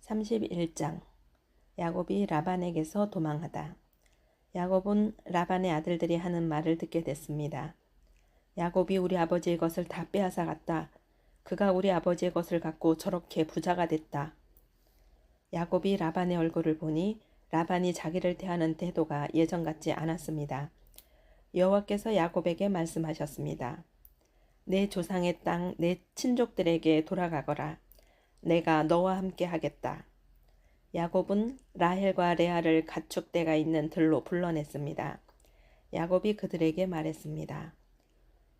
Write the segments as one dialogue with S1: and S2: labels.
S1: 31장 야곱이 라반에게서 도망하다. 야곱은 라반의 아들들이 하는 말을 듣게 됐습니다. 야곱이 우리 아버지의 것을 다 빼앗아 갔다. 그가 우리 아버지의 것을 갖고 저렇게 부자가 됐다. 야곱이 라반의 얼굴을 보니 라반이 자기를 대하는 태도가 예전 같지 않았습니다. 여호와께서 야곱에게 말씀하셨습니다. 내 조상의 땅, 내 친족들에게 돌아가거라. 내가 너와 함께 하겠다. 야곱은 라헬과 레아를 가축대가 있는 들로 불러냈습니다. 야곱이 그들에게 말했습니다.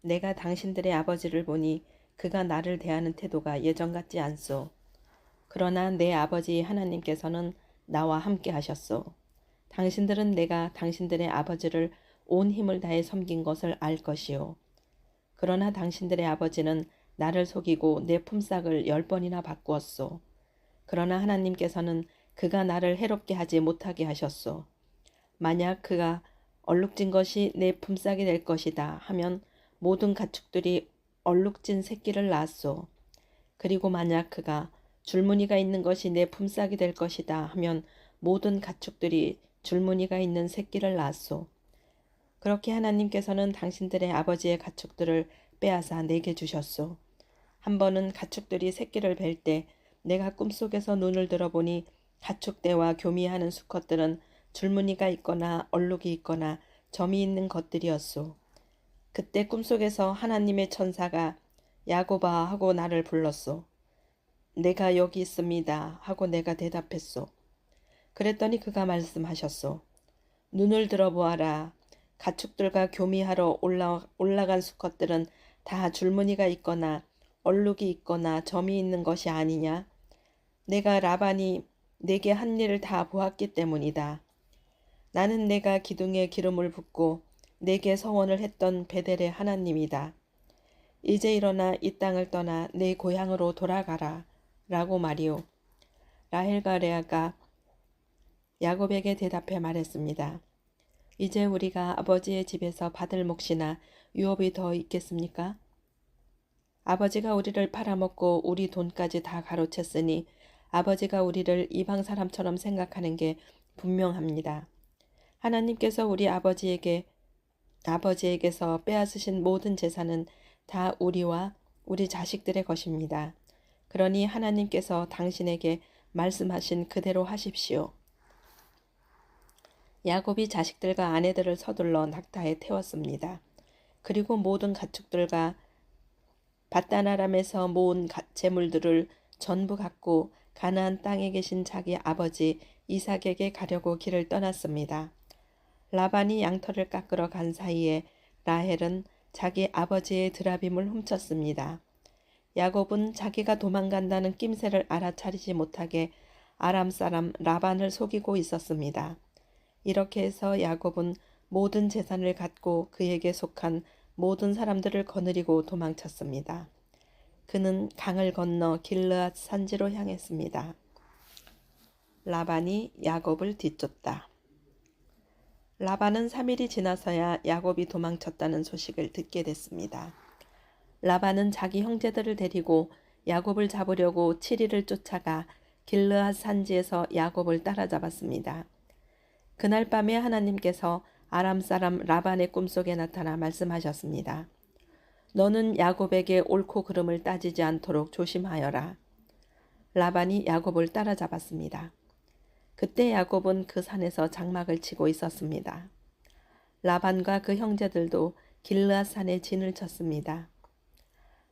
S1: 내가 당신들의 아버지를 보니 그가 나를 대하는 태도가 예전 같지 않소. 그러나 내 아버지 하나님께서는 나와 함께 하셨소. 당신들은 내가 당신들의 아버지를 온 힘을 다해 섬긴 것을 알 것이요. 그러나 당신들의 아버지는 나를 속이고 내 품삯을 10번이나 바꾸었소. 그러나 하나님께서는 그가 나를 해롭게 하지 못하게 하셨소. 만약 그가 얼룩진 것이 내 품삯이 될 것이다 하면 모든 가축들이 얼룩진 새끼를 낳았소. 그리고 만약 그가 줄무늬가 있는 것이 내 품삯이 될 것이다 하면 모든 가축들이 줄무늬가 있는 새끼를 낳았소. 그렇게 하나님께서는 당신들의 아버지의 가축들을 빼앗아 내게 주셨소. 한 번은 가축들이 새끼를 뵐 때 내가 꿈속에서 눈을 들어보니 가축대와 교미하는 수컷들은 줄무늬가 있거나 얼룩이 있거나 점이 있는 것들이었소. 그때 꿈속에서 하나님의 천사가 야곱아 하고 나를 불렀소. 내가 여기 있습니다 하고 내가 대답했소. 그랬더니 그가 말씀하셨소. 눈을 들어보아라. 가축들과 교미하러 올라간 수컷들은 다 줄무늬가 있거나 얼룩이 있거나 점이 있는 것이 아니냐. 내가 라반이 내게 한 일을 다 보았기 때문이다. 나는 내가 기둥에 기름을 붓고 내게 서원을 했던 베델의 하나님이다. 이제 일어나 이 땅을 떠나 내 고향으로 돌아가라 라고 말이오. 라헬과 레아가 야곱에게 대답해 말했습니다. 이제 우리가 아버지의 집에서 받을 몫이나 유업이 더 있겠습니까? 아버지가 우리를 팔아먹고 우리 돈까지 다 가로챘으니 아버지가 우리를 이방 사람처럼 생각하는 게 분명합니다. 하나님께서 우리 아버지에게서 빼앗으신 모든 재산은 다 우리와 우리 자식들의 것입니다. 그러니 하나님께서 당신에게 말씀하신 그대로 하십시오. 야곱이 자식들과 아내들을 서둘러 낙타에 태웠습니다. 그리고 모든 가축들과 밧단 아람에서 모은 재물들을 전부 갖고 가나안 땅에 계신 자기 아버지 이삭에게 가려고 길을 떠났습니다. 라반이 양털을 깎으러 간 사이에 라헬은 자기 아버지의 드라빔을 훔쳤습니다. 야곱은 자기가 도망간다는 낌새를 알아차리지 못하게 아람 사람 라반을 속이고 있었습니다. 이렇게 해서 야곱은 모든 재산을 갖고 그에게 속한 모든 사람들을 거느리고 도망쳤습니다. 그는 강을 건너 길르앗 산지로 향했습니다. 라반이 야곱을 뒤쫓다. 라반은 3일이 지나서야 야곱이 도망쳤다는 소식을 듣게 됐습니다. 라반은 자기 형제들을 데리고 야곱을 잡으려고 7일을 쫓아가 길르앗 산지에서 야곱을 따라잡았습니다. 그날 밤에 하나님께서 아람 사람 라반의 꿈속에 나타나 말씀하셨습니다. 너는 야곱에게 옳고 그름을 따지지 않도록 조심하여라. 라반이 야곱을 따라잡았습니다. 그때 야곱은 그 산에서 장막을 치고 있었습니다. 라반과 그 형제들도 길르앗 산에 진을 쳤습니다.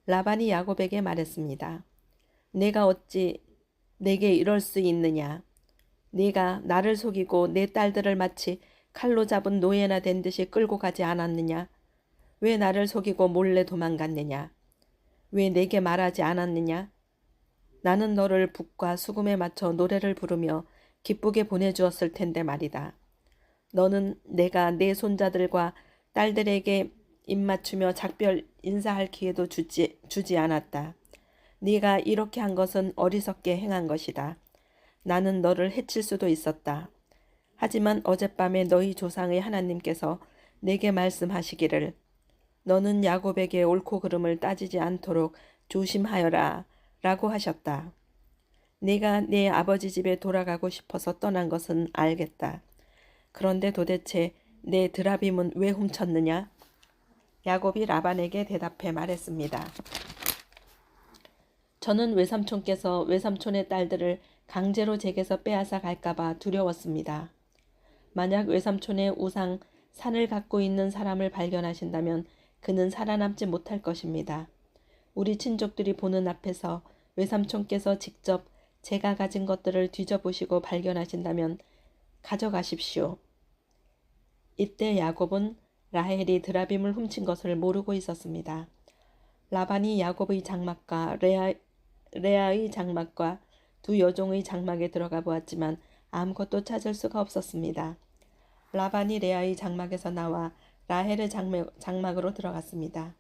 S1: 라반이 야곱에게 말했습니다. 내가 어찌 내게 이럴 수 있느냐. 네가 나를 속이고 내 딸들을 마치 칼로 잡은 노예나 된 듯이 끌고 가지 않았느냐? 왜 나를 속이고 몰래 도망갔느냐? 왜 내게 말하지 않았느냐? 나는 너를 북과 수금에 맞춰 노래를 부르며 기쁘게 보내주었을 텐데 말이다. 너는 내가 내 손자들과 딸들에게 입맞추며 작별 인사할 기회도 주지 않았다. 네가 이렇게 한 것은 어리석게 행한 것이다. 나는 너를 해칠 수도 있었다. 하지만 어젯밤에 너희 조상의 하나님께서 내게 말씀하시기를 너는 야곱에게 옳고 그름을 따지지 않도록 조심하여라 라고 하셨다. 네가 네 아버지 집에 돌아가고 싶어서 떠난 것은 알겠다. 그런데 도대체 내 드라빔은 왜 훔쳤느냐? 야곱이 라반에게 대답해 말했습니다. 저는 외삼촌께서 외삼촌의 딸들을 강제로 제게서 빼앗아 갈까봐 두려웠습니다. 만약 외삼촌의 우상 산을 갖고 있는 사람을 발견하신다면 그는 살아남지 못할 것입니다. 우리 친족들이 보는 앞에서 외삼촌께서 직접 제가 가진 것들을 뒤져보시고 발견하신다면 가져가십시오. 이때 야곱은 라헬이 드라빔을 훔친 것을 모르고 있었습니다. 라반이 야곱의 장막과 레아의 장막과 두 여종의 장막에 들어가 보았지만 아무것도 찾을 수가 없었습니다. 라반이 레아의 장막에서 나와 라헬의 장막으로 들어갔습니다.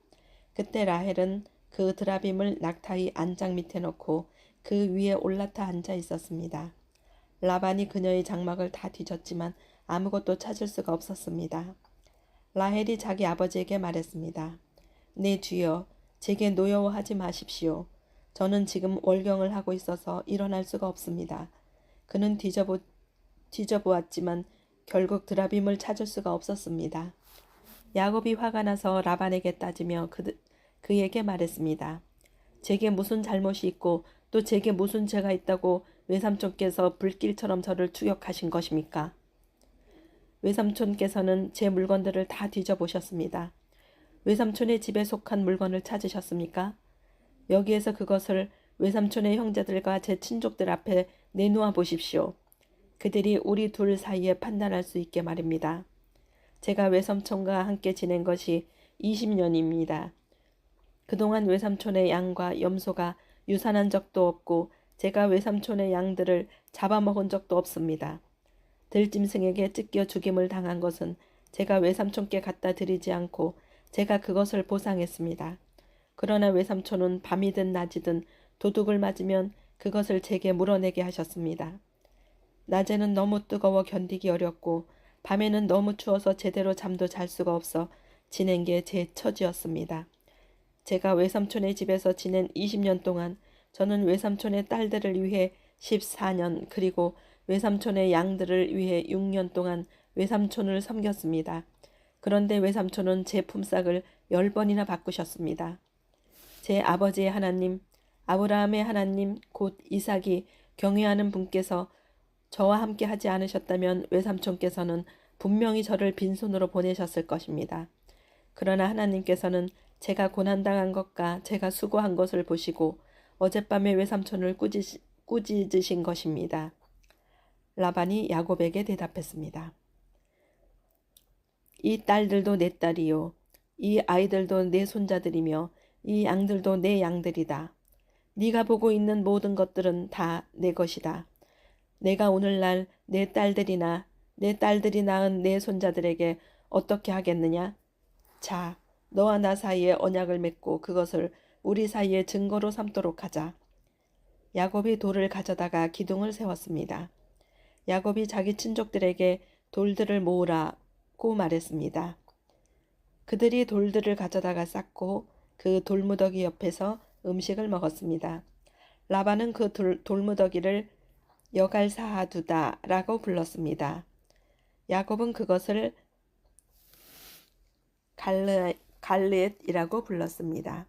S1: 그때 라헬은 그 드라빔을 낙타의 안장 밑에 놓고 그 위에 올라타 앉아 있었습니다. 라반이 그녀의 장막을 다 뒤졌지만 아무것도 찾을 수가 없었습니다. 라헬이 자기 아버지에게 말했습니다. 네 주여, 제게 노여워하지 마십시오. 저는 지금 월경을 하고 있어서 일어날 수가 없습니다. 그는 뒤져보았지만 결국 드라빔을 찾을 수가 없었습니다. 야곱이 화가 나서 라반에게 따지며 그에게 말했습니다. 제게 무슨 잘못이 있고 또 제게 무슨 죄가 있다고 외삼촌께서 불길처럼 저를 추격하신 것입니까? 외삼촌께서는 제 물건들을 다 뒤져보셨습니다. 외삼촌의 집에 속한 물건을 찾으셨습니까? 여기에서 그것을 외삼촌의 형제들과 제 친족들 앞에 내놓아 보십시오. 그들이 우리 둘 사이에 판단할 수 있게 말입니다. 제가 외삼촌과 함께 지낸 것이 20년입니다. 그동안 외삼촌의 양과 염소가 유산한 적도 없고 제가 외삼촌의 양들을 잡아먹은 적도 없습니다. 들짐승에게 찢겨 죽임을 당한 것은 제가 외삼촌께 갖다 드리지 않고 제가 그것을 보상했습니다. 그러나 외삼촌은 밤이든 낮이든 도둑을 맞으면 그것을 제게 물어내게 하셨습니다. 낮에는 너무 뜨거워 견디기 어렵고 밤에는 너무 추워서 제대로 잠도 잘 수가 없어 지낸 게 제 처지였습니다. 제가 외삼촌의 집에서 지낸 20년 동안 저는 외삼촌의 딸들을 위해 14년 그리고 외삼촌의 양들을 위해 6년 동안 외삼촌을 섬겼습니다. 그런데 외삼촌은 제 품삯을 10번이나 바꾸셨습니다. 제 아버지의 하나님, 아브라함의 하나님, 곧 이삭이 경외하는 분께서 저와 함께 하지 않으셨다면 외삼촌께서는 분명히 저를 빈손으로 보내셨을 것입니다. 그러나 하나님께서는 제가 고난당한 것과 제가 수고한 것을 보시고 어젯밤에 외삼촌을 꾸짖으신 것입니다. 라반이 야곱에게 대답했습니다. 이 딸들도 내 딸이요. 이 아이들도 내 손자들이며 이 양들도 내 양들이다. 네가 보고 있는 모든 것들은 다 내 것이다. 내가 오늘날 내 딸들이나 내 딸들이 낳은 내 손자들에게 어떻게 하겠느냐? 자, 너와 나 사이에 언약을 맺고 그것을 우리 사이에 증거로 삼도록 하자. 야곱이 돌을 가져다가 기둥을 세웠습니다. 야곱이 자기 친족들에게 돌들을 모으라고 말했습니다. 그들이 돌들을 가져다가 쌓고 그 돌무더기 옆에서 음식을 먹었습니다. 라반은 그 돌무더기를 여갈사하두다라고 불렀습니다. 야곱은 그것을 갈르엣이라고 불렀습니다.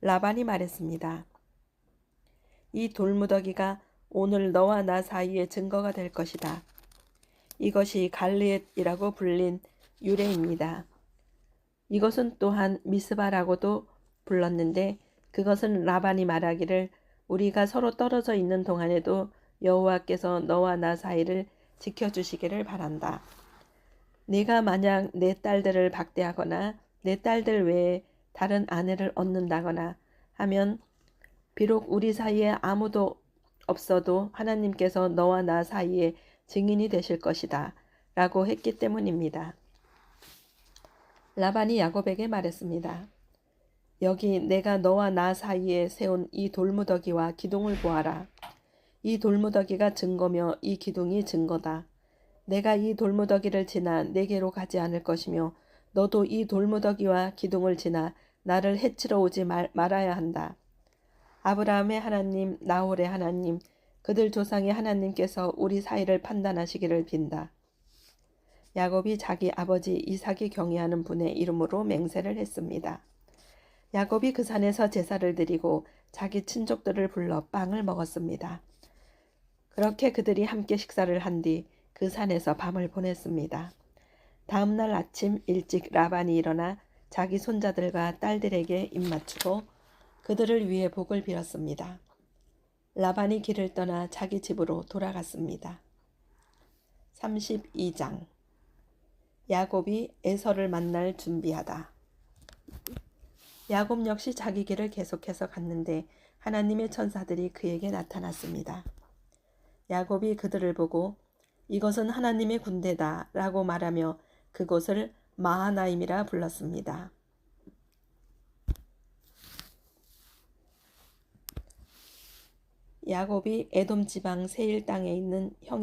S1: 라반이 말했습니다. 이 돌무더기가 오늘 너와 나 사이의 증거가 될 것이다. 이것이 갈르엣이라고 불린 유래입니다. 이것은 또한 미스바라고도 불렀는데 그것은 라반이 말하기를 우리가 서로 떨어져 있는 동안에도 여호와께서 너와 나 사이를 지켜주시기를 바란다. 네가 만약 내 딸들을 박대하거나 내 딸들 외에 다른 아내를 얻는다거나 하면 비록 우리 사이에 아무도 없어도 하나님께서 너와 나 사이에 증인이 되실 것이다 라고 했기 때문입니다. 라반이 야곱에게 말했습니다. 여기 내가 너와 나 사이에 세운 이 돌무더기와 기둥을 보아라. 이 돌무더기가 증거며 이 기둥이 증거다. 내가 이 돌무더기를 지나 내게로 가지 않을 것이며 너도 이 돌무더기와 기둥을 지나 나를 해치러 오지 말아야 한다. 아브라함의 하나님, 나홀의 하나님, 그들 조상의 하나님께서 우리 사이를 판단하시기를 빈다. 야곱이 자기 아버지 이삭이 경외하는 분의 이름으로 맹세를 했습니다. 야곱이 그 산에서 제사를 드리고 자기 친족들을 불러 빵을 먹었습니다. 그렇게 그들이 함께 식사를 한 뒤 그 산에서 밤을 보냈습니다. 다음 날 아침 일찍 라반이 일어나 자기 손자들과 딸들에게 입맞추고 그들을 위해 복을 빌었습니다. 라반이 길을 떠나 자기 집으로 돌아갔습니다. 32장 야곱이 에서를 만날 준비하다. 야곱 역시 자기 길을 계속해서 갔는데 하나님의 천사들이 그에게 나타났습니다. 야곱이 그들을 보고 이것은 하나님의 군대다 라고 말하며 그곳을 마하나임이라 불렀습니다. 야곱이 에돔 지방 세일 땅에 있는 형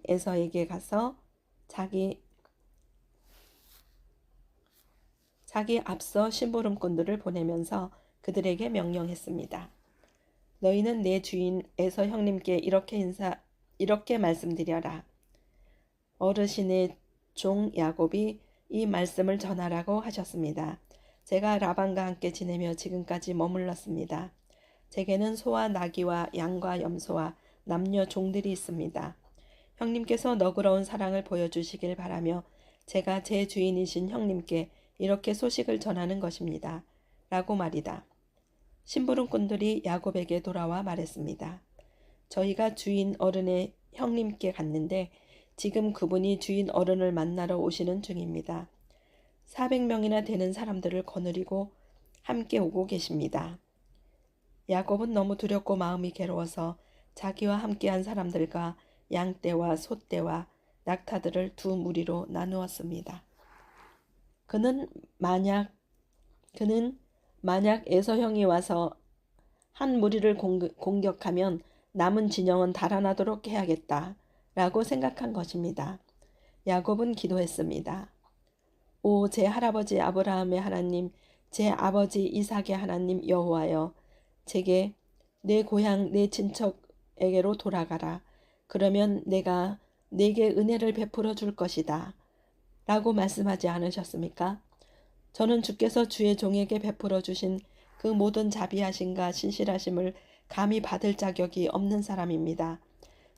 S1: 에서에게 가서 자기 앞서 심부름꾼들을 보내면서 그들에게 명령했습니다. 너희는 내 주인 에서 형님께 이렇게 말씀드려라. 어르신의 종 야곱이 이 말씀을 전하라고 하셨습니다. 제가 라반과 함께 지내며 지금까지 머물렀습니다. 제게는 소와 나귀와 양과 염소와 남녀 종들이 있습니다. 형님께서 너그러운 사랑을 보여주시길 바라며 제가 제 주인이신 형님께 이렇게 소식을 전하는 것입니다. 라고 말이다. 심부름꾼들이 야곱에게 돌아와 말했습니다. 저희가 주인 어른의 형님께 갔는데 지금 그분이 주인 어른을 만나러 오시는 중입니다. 400명이나 되는 사람들을 거느리고 함께 오고 계십니다. 야곱은 너무 두렵고 마음이 괴로워서 자기와 함께한 사람들과 양떼와 소떼와 낙타들을 두 무리로 나누었습니다. 그는 만약 에서 형이 와서 한 무리를 공격하면 남은 진영은 달아나도록 해야겠다 라고 생각한 것입니다. 야곱은 기도했습니다. 오, 제 할아버지 아브라함의 하나님, 제 아버지 이삭의 하나님 여호와여, 제게 내 고향 내 친척에게로 돌아가라. 그러면 내가 네게 은혜를 베풀어 줄 것이다. 라고 말씀하지 않으셨습니까? 저는 주께서 주의 종에게 베풀어 주신 그 모든 자비하심과 신실하심을 감히 받을 자격이 없는 사람입니다.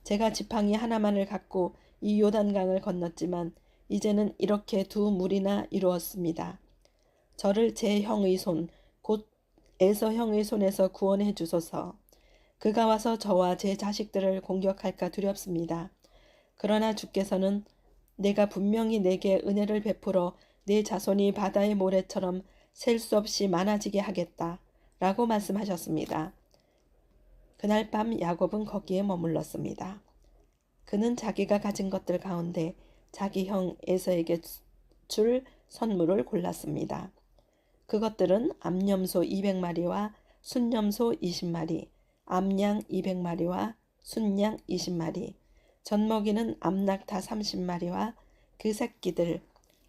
S1: 제가 지팡이 하나만을 갖고 이 요단강을 건넜지만 이제는 이렇게 두 무리나 이루었습니다. 저를 제 형의 손, 곧 에서 형의 손에서 구원해 주소서. 그가 와서 저와 제 자식들을 공격할까 두렵습니다. 그러나 주께서는 내가 분명히 내게 은혜를 베풀어 내 자손이 바다의 모래처럼 셀 수 없이 많아지게 하겠다 라고 말씀하셨습니다. 그날 밤 야곱은 거기에 머물렀습니다. 그는 자기가 가진 것들 가운데 자기 형 에서에게 줄 선물을 골랐습니다. 그것들은 암염소 200마리와 순염소 20마리, 암양 200마리와 순양 20마리, 젖먹이는 암낙타 30마리와 그 새끼들,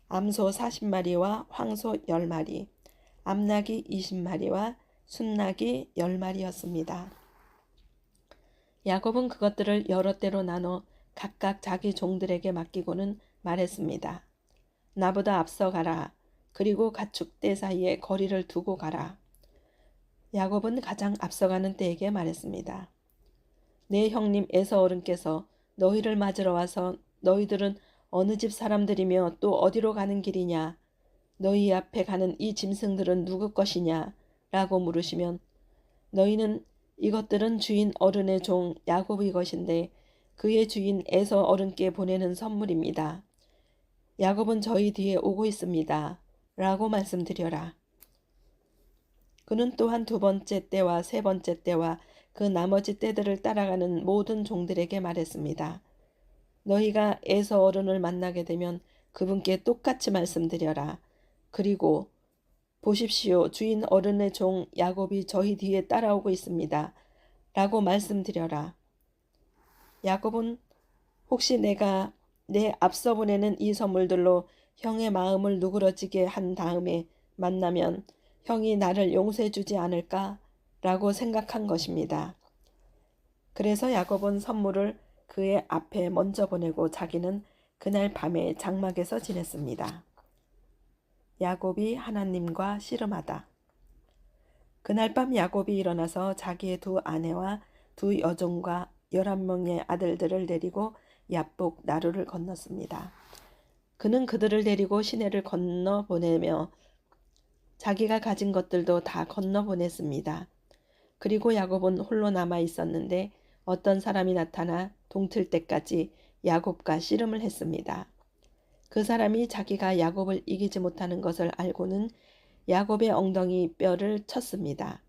S1: 암소 40마리와 황소 10마리, 암낙이 20마리와 순낙이 10마리였습니다. 야곱은 그것들을 여러 때로 나눠 각각 자기 종들에게 맡기고는 말했습니다. 나보다 앞서 가라. 그리고 가축대 사이에 거리를 두고 가라. 야곱은 가장 앞서가는 때에게 말했습니다. 내 형님 에서 어른께서 너희를 맞으러 와서 너희들은 어느 집 사람들이며 또 어디로 가는 길이냐? 너희 앞에 가는 이 짐승들은 누구 것이냐? 라고 물으시면 너희는 이것들은 주인 어른의 종 야곱의 것인데 그의 주인 에서 어른께 보내는 선물입니다. 야곱은 저희 뒤에 오고 있습니다. 라고 말씀드려라. 그는 또한 두 번째 때와 세 번째 때와 그 나머지 때들을 따라가는 모든 종들에게 말했습니다. 너희가 에서 어른을 만나게 되면 그분께 똑같이 말씀드려라. 그리고 보십시오. 주인 어른의 종 야곱이 저희 뒤에 따라오고 있습니다. 라고 말씀드려라. 야곱은 혹시 내가 내 앞서 보내는 이 선물들로 형의 마음을 누그러지게 한 다음에 만나면 형이 나를 용서해 주지 않을까? 라고 생각한 것입니다. 그래서 야곱은 선물을 그의 앞에 먼저 보내고 자기는 그날 밤에 장막에서 지냈습니다. 야곱이 하나님과 씨름하다. 그날 밤 야곱이 일어나서 자기의 두 아내와 두 여종과 11명의 아들들을 데리고 야복 나루를 건넜습니다. 그는 그들을 데리고 시내를 건너 보내며 자기가 가진 것들도 다 건너 보냈습니다. 그리고 야곱은 홀로 남아 있었는데 어떤 사람이 나타나 동틀 때까지 야곱과 씨름을 했습니다. 그 사람이 자기가 야곱을 이기지 못하는 것을 알고는 야곱의 엉덩이 뼈를 쳤습니다.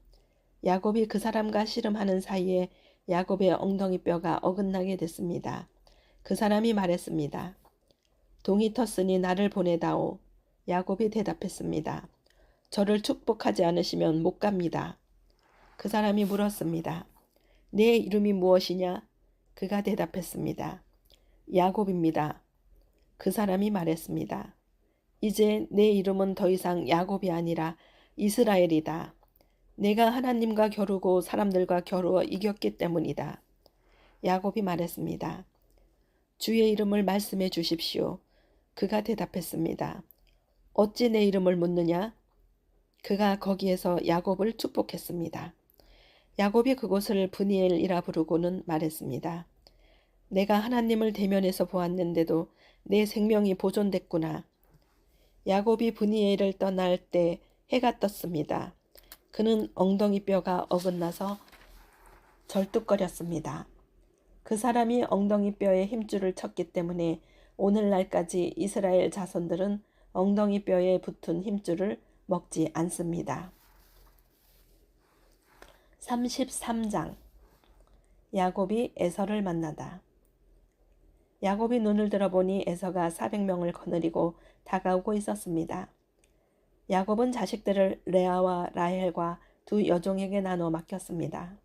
S1: 야곱이 그 사람과 씨름하는 사이에 야곱의 엉덩이 뼈가 어긋나게 됐습니다. 그 사람이 말했습니다. 동이 텄으니 나를 보내다오. 야곱이 대답했습니다. 저를 축복하지 않으시면 못 갑니다. 그 사람이 물었습니다. 내 이름이 무엇이냐? 그가 대답했습니다. 야곱입니다. 그 사람이 말했습니다. 이제 내 이름은 더 이상 야곱이 아니라 이스라엘이다. 내가 하나님과 겨루고 사람들과 겨루어 이겼기 때문이다. 야곱이 말했습니다. 주의 이름을 말씀해 주십시오. 그가 대답했습니다. 어찌 내 이름을 묻느냐? 그가 거기에서 야곱을 축복했습니다. 야곱이 그곳을 브니엘이라 부르고는 말했습니다. 내가 하나님을 대면해서 보았는데도 내 생명이 보존됐구나. 야곱이 브니엘을 떠날 때 해가 떴습니다. 그는 엉덩이 뼈가 어긋나서 절뚝거렸습니다. 그 사람이 엉덩이 뼈에 힘줄을 쳤기 때문에 오늘날까지 이스라엘 자손들은 엉덩이 뼈에 붙은 힘줄을 먹지 않습니다. 33장 야곱이 에서를 만나다. 야곱이 눈을 들어보니 에서가 400명을 거느리고 다가오고 있었습니다. 야곱은 자식들을 레아와 라헬과 두 여종에게 나눠 맡겼습니다.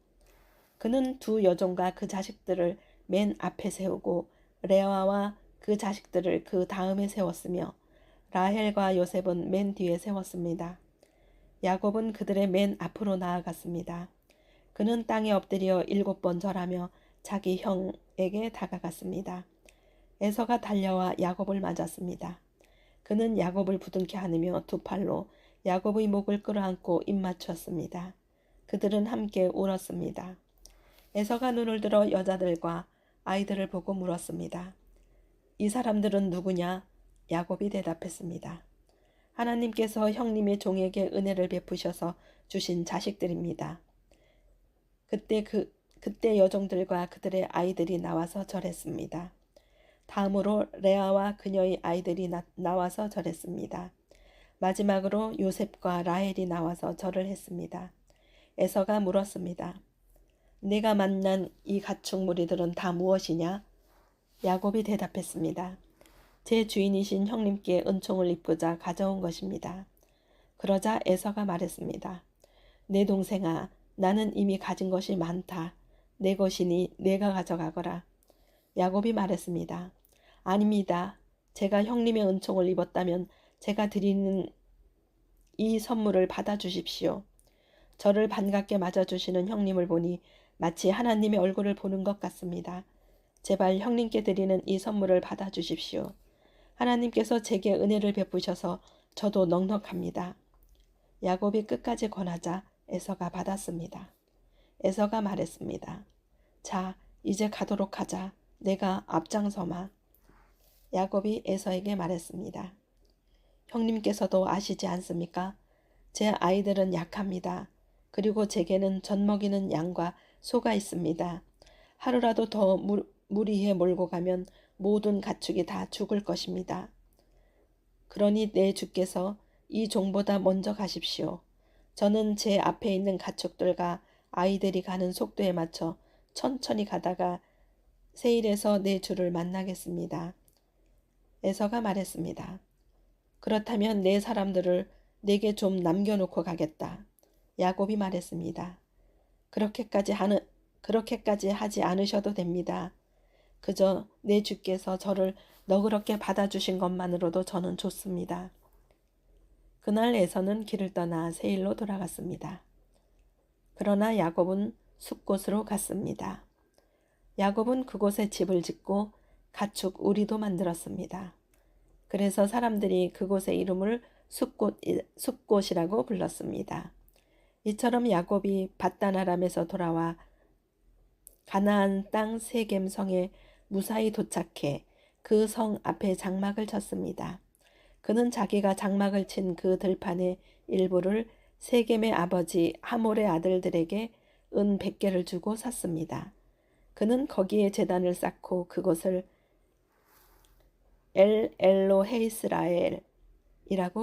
S1: 그는 두 여종과 그 자식들을 맨 앞에 세우고 레아와 그 자식들을 그 다음에 세웠으며 라헬과 요셉은 맨 뒤에 세웠습니다. 야곱은 그들의 맨 앞으로 나아갔습니다. 그는 땅에 엎드려 7번 절하며 자기 형에게 다가갔습니다. 에서가 달려와 야곱을 맞았습니다. 그는 야곱을 부둥켜 안으며 두 팔로 야곱의 목을 끌어안고 입맞췄습니다. 그들은 함께 울었습니다. 에서가 눈을 들어 여자들과 아이들을 보고 물었습니다. 이 사람들은 누구냐? 야곱이 대답했습니다. 하나님께서 형님의 종에게 은혜를 베푸셔서 주신 자식들입니다. 그때 여종들과 그들의 아이들이 나와서 절했습니다. 다음으로 레아와 그녀의 아이들이 나와서 절했습니다. 마지막으로 요셉과 라헬이 나와서 절을 했습니다. 에서가 물었습니다. 내가 만난 이 가축 무리들은 다 무엇이냐? 야곱이 대답했습니다. 제 주인이신 형님께 은총을 입고자 가져온 것입니다. 그러자 에서가 말했습니다. 내 동생아, 나는 이미 가진 것이 많다. 내 것이니 내가 가져가거라. 야곱이 말했습니다. 아닙니다. 제가 형님의 은총을 입었다면 제가 드리는 이 선물을 받아주십시오. 저를 반갑게 맞아주시는 형님을 보니 마치 하나님의 얼굴을 보는 것 같습니다. 제발 형님께 드리는 이 선물을 받아주십시오. 하나님께서 제게 은혜를 베푸셔서 저도 넉넉합니다. 야곱이 끝까지 권하자 에서가 받았습니다. 에서가 말했습니다. 자, 이제 가도록 하자. 내가 앞장서마. 야곱이 에서에게 말했습니다. 형님께서도 아시지 않습니까? 제 아이들은 약합니다. 그리고 제게는 젖먹이는 양과 소가 있습니다. 하루라도 더 무리해 몰고 가면 모든 가축이 다 죽을 것입니다. 그러니 내 주께서 이 종보다 먼저 가십시오. 저는 제 앞에 있는 가축들과 아이들이 가는 속도에 맞춰 천천히 가다가 세일에서 내 주를 만나겠습니다. 에서가 말했습니다. 그렇다면 내 사람들을 내게 좀 남겨놓고 가겠다. 야곱이 말했습니다. 그렇게까지 하지 않으셔도 됩니다. 그저 내 주께서 저를 너그럽게 받아주신 것만으로도 저는 좋습니다. 그날 에서는 길을 떠나 세일로 돌아갔습니다. 그러나 야곱은 숲곳으로 갔습니다. 야곱은 그곳에 집을 짓고 가축 우리도 만들었습니다. 그래서 사람들이 그곳의 이름을 숫곳이라고 불렀습니다. 이처럼 야곱이 밧단 아람에서 돌아와 가나안 땅 세겜 성에 무사히 도착해 그 성 앞에 장막을 쳤습니다. 그는 자기가 장막을 친 그 들판의 일부를 세겜의 아버지 하몰의 아들들에게 은 100개를 주고 샀습니다. 그는 거기에 제단을 쌓고 그곳을 엘 엘로헤이스라엘이라고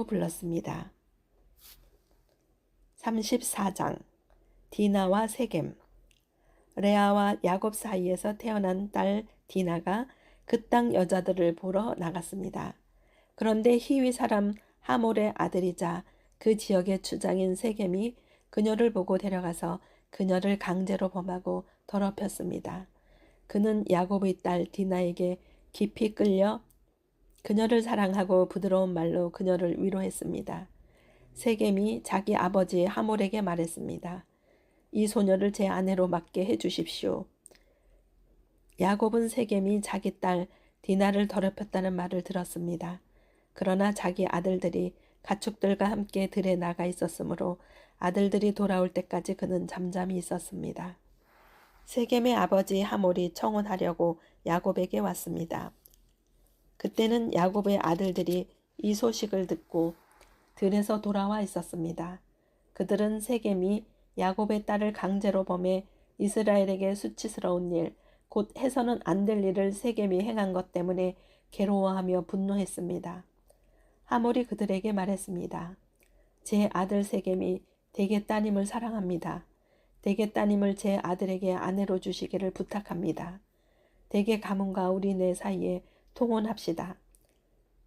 S1: 불렀습니다. 34장 디나와 세겜. 레아와 야곱 사이에서 태어난 딸 디나가 그 땅 여자들을 보러 나갔습니다. 그런데 히위 사람 하몰의 아들이자 그 지역의 주장인 세겜이 그녀를 보고 데려가서 그녀를 강제로 범하고 더럽혔습니다. 그는 야곱의 딸 디나에게 깊이 끌려 그녀를 사랑하고 부드러운 말로 그녀를 위로했습니다. 세겜이 자기 아버지 하몰에게 말했습니다. 이 소녀를 제 아내로 맡게 해주십시오. 야곱은 세겜이 자기 딸 디나를 더럽혔다는 말을 들었습니다. 그러나 자기 아들들이 가축들과 함께 들에 나가 있었으므로 아들들이 돌아올 때까지 그는 잠잠히 있었습니다. 세겜의 아버지 하몰이 청혼하려고 야곱에게 왔습니다. 그때는 야곱의 아들들이 이 소식을 듣고 들에서 돌아와 있었습니다. 그들은 세겜이 야곱의 딸을 강제로 범해 이스라엘에게 수치스러운 일, 곧 해서는 안 될 일을 세겜이 행한 것 때문에 괴로워하며 분노했습니다. 하몰이 그들에게 말했습니다. 제 아들 세겜이 대개 따님을 사랑합니다. 대개 따님을 제 아들에게 아내로 주시기를 부탁합니다. 대개 가문과 우리네 사이에 통혼합시다.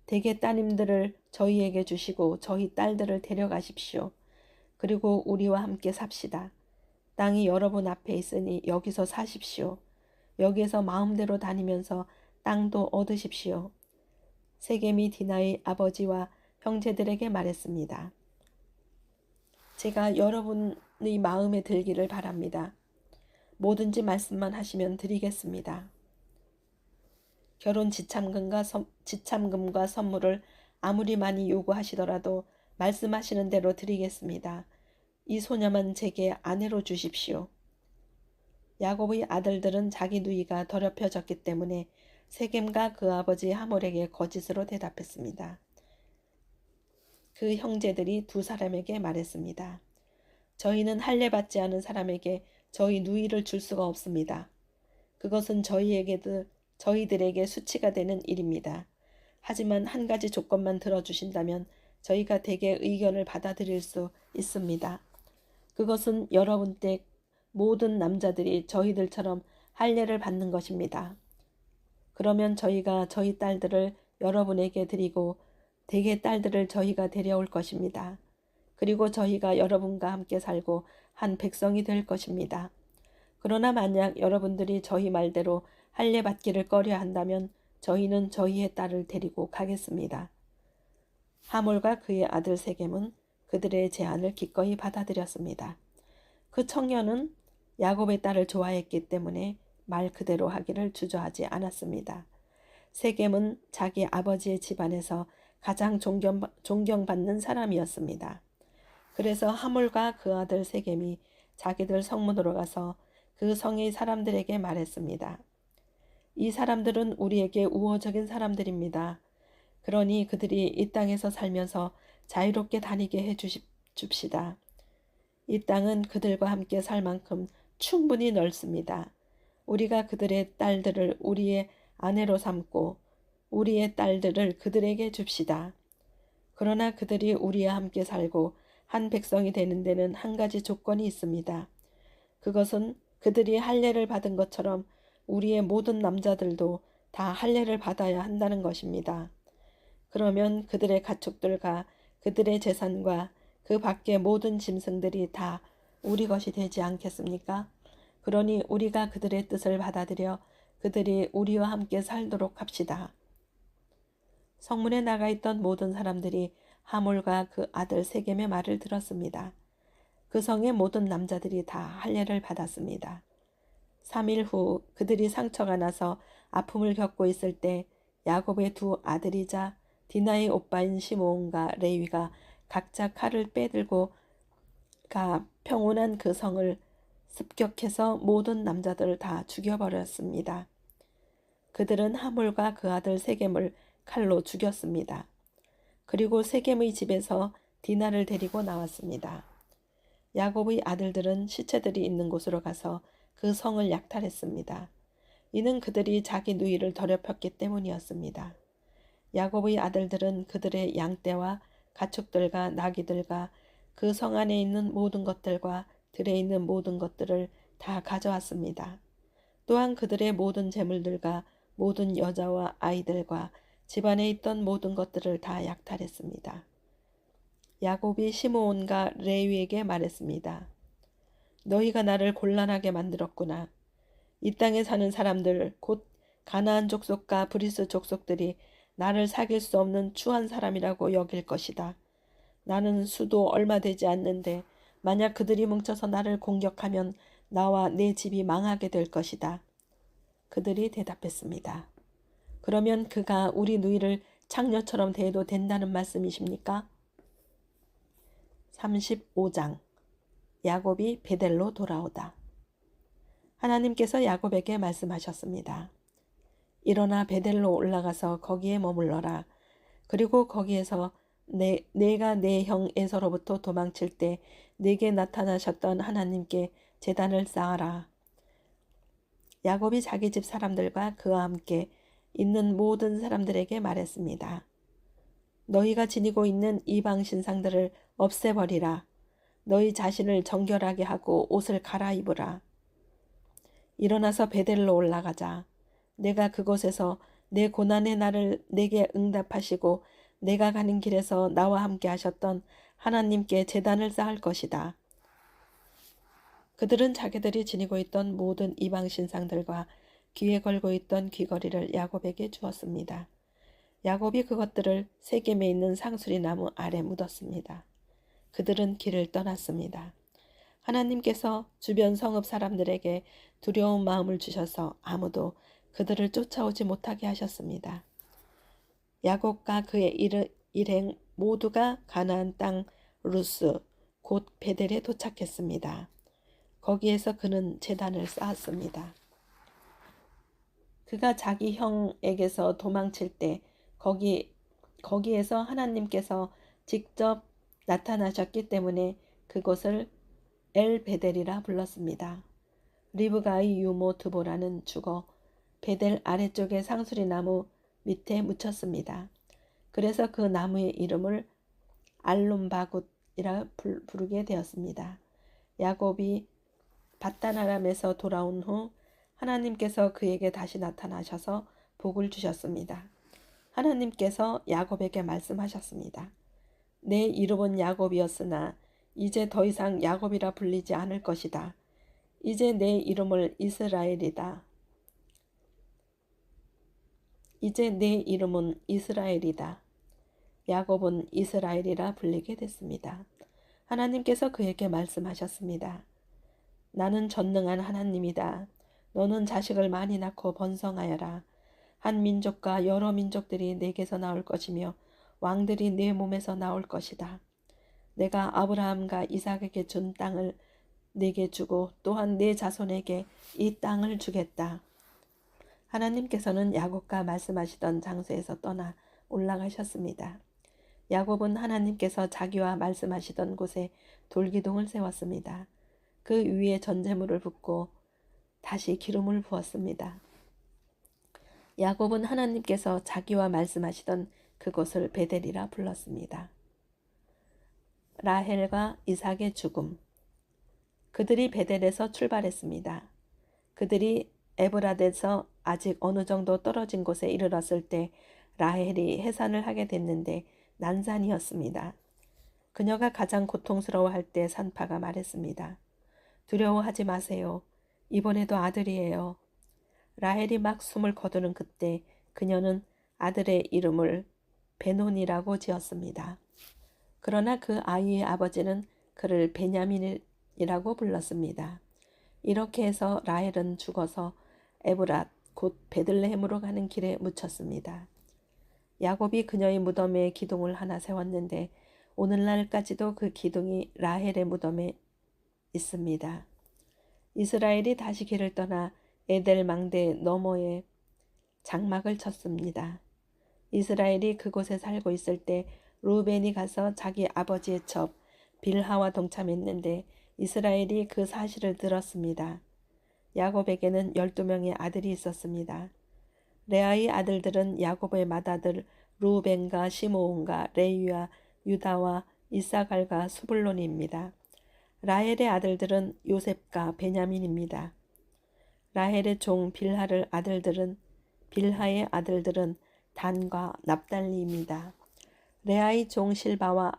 S1: 대개 따님들을 저희에게 주시고 저희 딸들을 데려가십시오. 그리고 우리와 함께 삽시다. 땅이 여러분 앞에 있으니 여기서 사십시오. 여기에서 마음대로 다니면서 땅도 얻으십시오. 세겜이 디나의 아버지와 형제들에게 말했습니다. 제가 여러분의 마음에 들기를 바랍니다. 뭐든지 말씀만 하시면 드리겠습니다. 결혼 지참금과 선물을 아무리 많이 요구하시더라도 말씀하시는 대로 드리겠습니다. 이 소녀만 제게 아내로 주십시오. 야곱의 아들들은 자기 누이가 더럽혀졌기 때문에 세겜과 그 아버지 하몰에게 거짓으로 대답했습니다. 그 형제들이 두 사람에게 말했습니다. 저희는 할례 받지 않은 사람에게 저희 누이를 줄 수가 없습니다. 그것은 저희들에게 수치가 되는 일입니다. 하지만 한 가지 조건만 들어주신다면 저희가 대개 의견을 받아들일 수 있습니다. 그것은 여러분 댁 모든 남자들이 저희들처럼 할례를 받는 것입니다. 그러면 저희가 저희 딸들을 여러분에게 드리고 대개 딸들을 저희가 데려올 것입니다. 그리고 저희가 여러분과 함께 살고 한 백성이 될 것입니다. 그러나 만약 여러분들이 저희 말대로 할례 받기를 꺼려 한다면 저희는 저희의 딸을 데리고 가겠습니다. 하몰과 그의 아들 세겜은 그들의 제안을 기꺼이 받아들였습니다. 그 청년은 야곱의 딸을 좋아했기 때문에 말 그대로 하기를 주저하지 않았습니다. 세겜은 자기 아버지의 집안에서 가장 존경받는 사람이었습니다. 그래서 하몰과 그 아들 세겜이 자기들 성문으로 가서 그 성의 사람들에게 말했습니다. 이 사람들은 우리에게 우호적인 사람들입니다. 그러니 그들이 이 땅에서 살면서 자유롭게 다니게 줍시다. 이 땅은 그들과 함께 살 만큼 충분히 넓습니다. 우리가 그들의 딸들을 우리의 아내로 삼고 우리의 딸들을 그들에게 줍시다. 그러나 그들이 우리와 함께 살고 한 백성이 되는 데는 한 가지 조건이 있습니다. 그것은 그들이 할례를 받은 것처럼 우리의 모든 남자들도 다 할례를 받아야 한다는 것입니다. 그러면 그들의 가축들과 그들의 재산과 그 밖의 모든 짐승들이 다 우리 것이 되지 않겠습니까? 그러니 우리가 그들의 뜻을 받아들여 그들이 우리와 함께 살도록 합시다. 성문에 나가 있던 모든 사람들이 하몰과 그 아들 세겜의 말을 들었습니다. 그 성의 모든 남자들이 다 할례를 받았습니다. 3일 후 그들이 상처가 나서 아픔을 겪고 있을 때 야곱의 두 아들이자 디나의 오빠인 시므온과 레위가 각자 칼을 빼들고 가 평온한 그 성을 습격해서 모든 남자들을 다 죽여버렸습니다. 그들은 하몰과 그 아들 세겜을 칼로 죽였습니다. 그리고 세겜의 집에서 디나를 데리고 나왔습니다. 야곱의 아들들은 시체들이 있는 곳으로 가서 그 성을 약탈했습니다. 이는 그들이 자기 누이를 더럽혔기 때문이었습니다. 야곱의 아들들은 그들의 양떼와 가축들과 나귀들과 그 성 안에 있는 모든 것들과 들에 있는 모든 것들을 다 가져왔습니다. 또한 그들의 모든 재물들과 모든 여자와 아이들과 집안에 있던 모든 것들을 다 약탈했습니다. 야곱이 시므온과 레위에게 말했습니다. 너희가 나를 곤란하게 만들었구나. 이 땅에 사는 사람들 곧 가나안 족속과 브리스 족속들이 나를 사귈 수 없는 추한 사람이라고 여길 것이다. 나는 수도 얼마 되지 않는데 만약 그들이 뭉쳐서 나를 공격하면 나와 내 집이 망하게 될 것이다. 그들이 대답했습니다. 그러면 그가 우리 누이를 창녀처럼 대해도 된다는 말씀이십니까? 35장 야곱이 베델로 돌아오다. 하나님께서 야곱에게 말씀하셨습니다. 일어나 베델로 올라가서 거기에 머물러라. 그리고 거기에서 내가 내 형 에서로부터 도망칠 때 내게 나타나셨던 하나님께 제단을 쌓아라. 야곱이 자기 집 사람들과 그와 함께 있는 모든 사람들에게 말했습니다. 너희가 지니고 있는 이방 신상들을 없애버리라. 너희 자신을 정결하게 하고 옷을 갈아입으라. 일어나서 베델로 올라가자. 내가 그곳에서 내 고난의 날을 내게 응답하시고 내가 가는 길에서 나와 함께 하셨던 하나님께 제단을 쌓을 것이다. 그들은 자기들이 지니고 있던 모든 이방 신상들과 귀에 걸고 있던 귀걸이를 야곱에게 주었습니다. 야곱이 그것들을 세겜에 있는 상수리 나무 아래 묻었습니다. 그들은 길을 떠났습니다. 하나님께서 주변 성읍 사람들에게 두려운 마음을 주셔서 아무도 그들을 쫓아오지 못하게 하셨습니다. 야곱과 그의 일행 모두가 가나안 땅 루스 곧 베델에 도착했습니다. 거기에서 그는 제단을 쌓았습니다. 그가 자기 형에게서 도망칠 때 거기에서 하나님께서 직접 나타나셨기 때문에 그곳을 엘베델이라 불렀습니다. 리브가의 유모 드보라는 죽어 베델 아래쪽의 상수리 나무 밑에 묻혔습니다. 그래서 그 나무의 이름을 알론바굿이라 부르게 되었습니다. 야곱이 밧단아람에서 돌아온 후 하나님께서 그에게 다시 나타나셔서 복을 주셨습니다. 하나님께서 야곱에게 말씀하셨습니다. 내 이름은 야곱이었으나 이제 더 이상 야곱이라 불리지 않을 것이다. 이제 내 이름을 이스라엘이다. 이제 내 이름은 이스라엘이다. 야곱은 이스라엘이라 불리게 됐습니다. 하나님께서 그에게 말씀하셨습니다. 나는 전능한 하나님이다. 너는 자식을 많이 낳고 번성하여라. 한 민족과 여러 민족들이 내게서 나올 것이며 왕들이 내 몸에서 나올 것이다. 내가 아브라함과 이삭에게 준 땅을 내게 주고 또한 내 자손에게 이 땅을 주겠다. 하나님께서는 야곱과 말씀하시던 장소에서 떠나 올라가셨습니다. 야곱은 하나님께서 자기와 말씀하시던 곳에 돌기둥을 세웠습니다. 그 위에 전제물을 붓고 다시 기름을 부었습니다. 야곱은 하나님께서 자기와 말씀하시던 그곳을 베델이라 불렀습니다. 라헬과 이삭의 죽음. 그들이 베델에서 출발했습니다. 그들이 에브라데서 아직 어느 정도 떨어진 곳에 이르렀을 때 라헬이 해산을 하게 됐는데 난산이었습니다. 그녀가 가장 고통스러워할 때 산파가 말했습니다. 두려워하지 마세요. 이번에도 아들이에요. 라헬이 막 숨을 거두는 그때 그녀는 아들의 이름을 베논이라고 지었습니다. 그러나 그 아이의 아버지는 그를 베냐민이라고 불렀습니다. 이렇게 해서 라헬은 죽어서 에브랏 곧 베들레헴으로 가는 길에 묻혔습니다. 야곱이 그녀의 무덤에 기둥을 하나 세웠는데 오늘날까지도 그 기둥이 라헬의 무덤에 있습니다. 이스라엘이 다시 길을 떠나 에델 망대 너머에 장막을 쳤습니다. 이스라엘이 그곳에 살고 있을 때 루벤이 가서 자기 아버지의 첩 빌하와 동참했는데 이스라엘이 그 사실을 들었습니다. 야곱에게는 12명의 아들이 있었습니다. 레아의 아들들은 야곱의 맏아들 루벤과 시므온과 레위와 유다와 이사갈과 수불론입니다. 라헬의 아들들은 요셉과 베냐민입니다. 라헬의 종 빌하의 아들들은 단과 납달리입니다. 레아의 종 실바의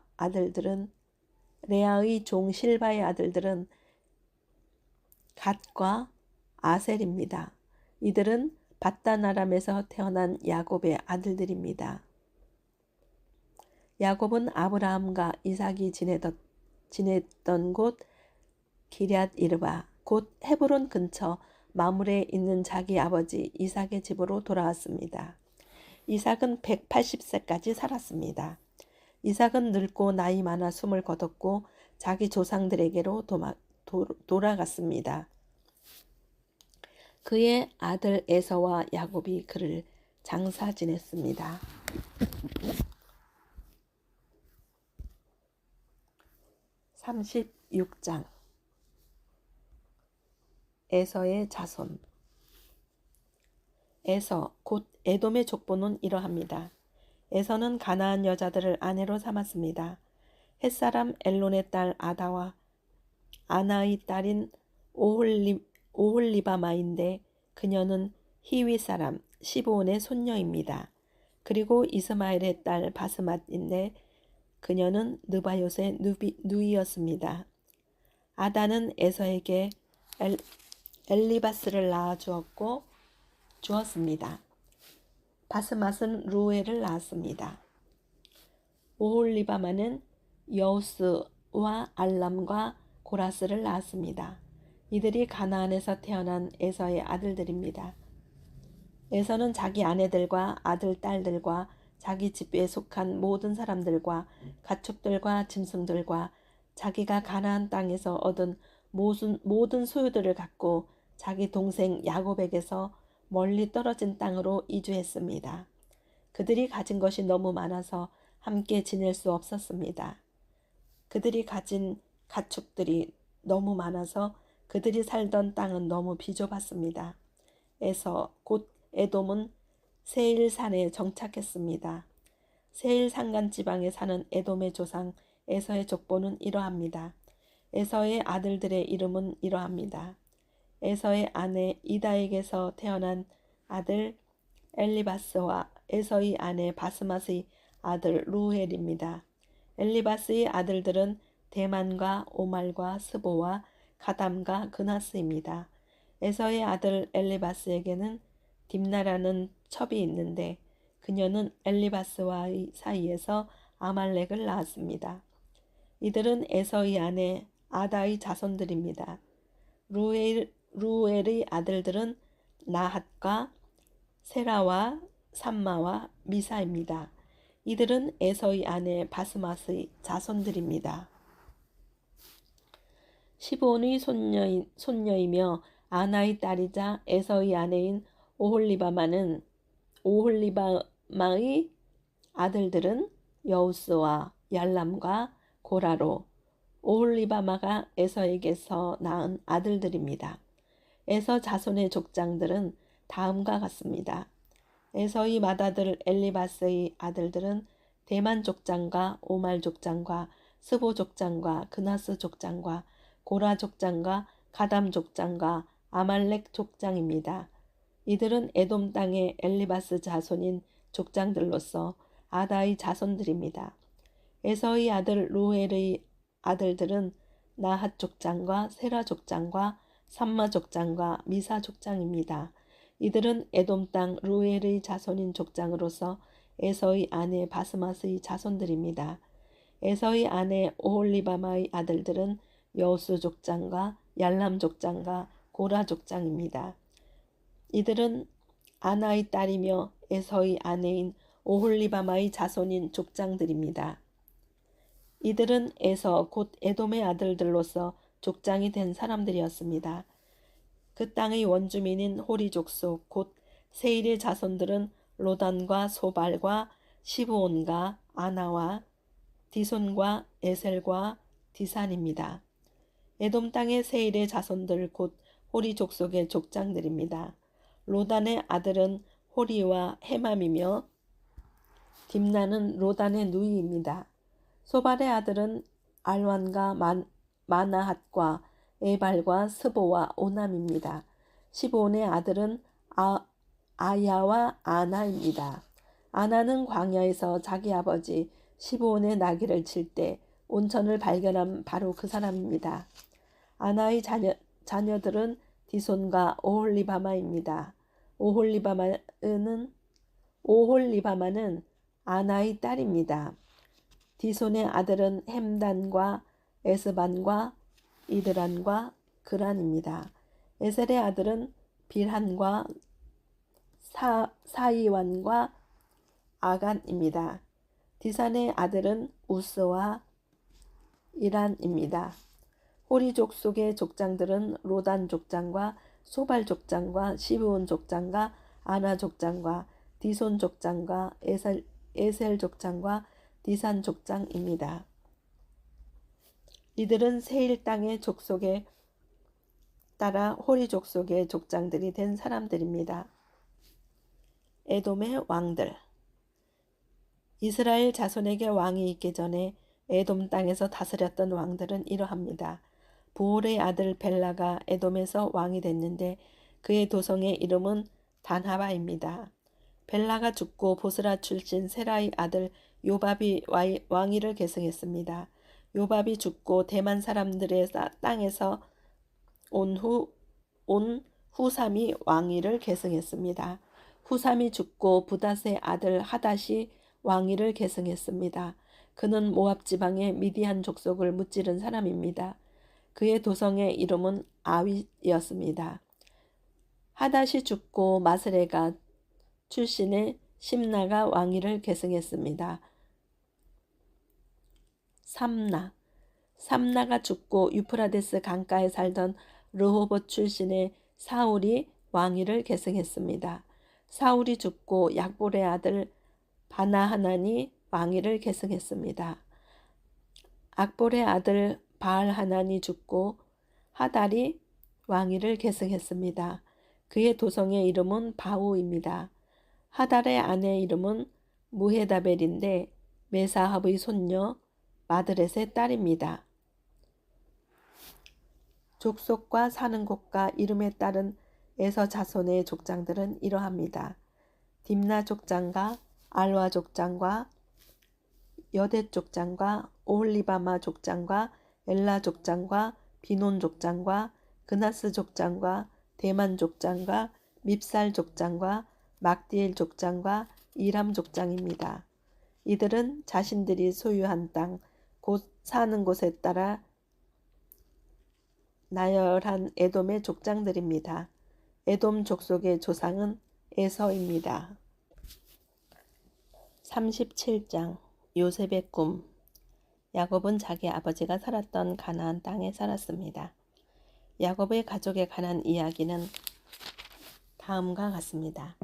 S1: 아들들은 갓과 아셀입니다. 이들은 밧단 아람에서 태어난 야곱의 아들들입니다. 야곱은 아브라함과 이삭이 지냈던 곳 기럇 이르바 곧 헤브론 근처 마물에 있는 자기 아버지 이삭의 집으로 돌아왔습니다. 이삭은 180세까지 살았습니다. 이삭은 늙고 나이 많아 숨을 거뒀고 자기 조상들에게로 돌아갔습니다. 그의 아들 에서와 야곱이 그를 장사 지냈습니다. 36장 에서의 자손. 에서 곧 에돔의 족보는 이러합니다. 에서는 가나안 여자들을 아내로 삼았습니다. 햇사람 엘론의 딸 아다와 아나의 딸인 오홀리바마인데 그녀는 히위 사람 시브온의 손녀입니다. 그리고 이스마엘의 딸 바스맛인데 그녀는 느바요스의 누이였습니다. 아다는 에서에게 엘리바스를 낳아 주었습니다. 바스맛은 루엘을 낳았습니다. 오홀리바마는 여우스와 알람과 고라스를 낳았습니다. 이들이 가나안에서 태어난 에서의 아들들입니다. 에서는 자기 아내들과 아들, 딸들과 자기 집에 속한 모든 사람들과 가축들과 짐승들과 자기가 가나안 땅에서 얻은 모든 소유들을 갖고 자기 동생 야곱에게서 멀리 떨어진 땅으로 이주했습니다. 그들이 가진 것이 너무 많아서 함께 지낼 수 없었습니다. 그들이 가진 가축들이 너무 많아서 그들이 살던 땅은 너무 비좁았습니다. 에서 곧 에돔은 세일산에 정착했습니다. 세일 산간 지방에 사는 에돔의 조상 에서의 족보는 이러합니다. 에서의 아들들의 이름은 이러합니다. 에서의 아내 이다에게서 태어난 아들 엘리바스와 에서의 아내 바스맛의 아들 루헬입니다. 엘리바스의 아들들은 대만과 오말과 스보와 가담과 그나스입니다. 에서의 아들 엘리바스에게는 딥나라는 첩이 있는데 그녀는 엘리바스와의 사이에서 아말렉을 낳았습니다. 이들은 에서의 아내 아다의 자손들입니다. 루엘의 아들들은 나핫과 세라와 삼마와 미사입니다. 이들은 에서의 아내 바스맛의 자손들입니다. 시브온의 손녀이며 아나의 딸이자 에서의 아내인 오홀리바마의 아들들은 여우스와 얄람과 고라로 오홀리바마가 에서에게서 낳은 아들들입니다. 에서 자손의 족장들은 다음과 같습니다. 에서의 맏아들 엘리바스의 아들들은 대만 족장과 오말 족장과 스보 족장과 그나스 족장과 고라 족장과 가담 족장과 아말렉 족장입니다. 이들은 에돔 땅의 엘리바스 자손인 족장들로서 아다의 자손들입니다. 에서의 아들 루엘의 아들들은 나핫 족장과 세라 족장과 삼마 족장과 미사 족장입니다. 이들은 에돔 땅 루엘의 자손인 족장으로서 에서의 아내 바스맛의 자손들입니다. 에서의 아내 오홀리바마의 아들들은 여우스 족장과 얄람 족장과 고라 족장입니다. 이들은 아나의 딸이며 에서의 아내인 오홀리바마의 자손인 족장들입니다. 이들은 에서 곧 에돔의 아들들로서 족장이 된 사람들이었습니다. 그 땅의 원주민인 호리 족속 곧 세일의 자손들은 로단과 소발과 시브온과 아나와 디손과 에셀과 디산입니다. 에돔 땅의 세일의 자손들 곧 호리 족속의 족장들입니다. 로단의 아들은 호리와 헤맘이며 딥나는 로단의 누이입니다. 소발의 아들은 알완과 마나핫과 에발과 스보와 오남입니다. 시브온의 아들은 아야와 아나입니다. 아나는 광야에서 자기 아버지 시브온의 나귀를 칠 때 온천을 발견한 바로 그 사람입니다. 아나의 자녀들은 디손과 오홀리바마입니다. 오홀리바마는 아나의 딸입니다. 디손의 아들은 햄단과 에스반과 이드란과 그란입니다. 에셀의 아들은 빌한과 사이완과 아간입니다. 디산의 아들은 우스와 이란입니다. 호리 족속의 족장들은 로단 족장과 소발 족장과 시브온 족장과 아나 족장과 디손 족장과 에셀 족장과 디산 족장입니다. 이들은 세일 땅의 족속에 따라 호리 족속의 족장들이 된 사람들입니다. 에돔의 왕들. 이스라엘 자손에게 왕이 있기 전에 에돔 땅에서 다스렸던 왕들은 이러합니다. 부올의 아들 벨라가 에돔에서 왕이 됐는데 그의 도성의 이름은 단하바입니다. 벨라가 죽고 보스라 출신 세라의 아들 요밥이 왕위를 계승했습니다. 요밥이 죽고 대만 사람들의 땅에서 온 후삼이 왕위를 계승했습니다. 후삼이 죽고 부닷의 아들 하닷이 왕위를 계승했습니다. 그는 모압 지방의 미디안 족속을 무찌른 사람입니다. 그의 도성의 이름은 아윗이었습니다. 하닷이 죽고 마스레가 출신의 심나가 왕위를 계승했습니다. 삼나가 죽고 유프라데스 강가에 살던 르호봇 출신의 사울이 왕위를 계승했습니다. 사울이 죽고 약볼의 아들 바나하난이 왕위를 계승했습니다. 악볼의 아들 바알하난이 죽고 하달이 왕위를 계승했습니다. 그의 도성의 이름은 바우입니다. 하달의 아내 이름은 무헤다벨인데 메사합의 손녀 마드렛의 딸입니다. 족속과 사는 곳과 이름에 따른 에서 자손의 족장들은 이러합니다. 딥나 족장과 알와 족장과 여댓 족장과 오홀리바마 족장과 엘라 족장과 비논 족장과 그나스 족장과 대만 족장과 밉살 족장과 막디엘 족장과 이람 족장입니다. 이들은 자신들이 소유한 땅, 곧 사는 곳에 따라 나열한 에돔의 족장들입니다. 에돔 족속의 조상은 에서입니다. 37장 요셉의 꿈. 야곱은 자기 아버지가 살았던 가나안 땅에 살았습니다. 야곱의 가족에 관한 이야기는 다음과 같습니다.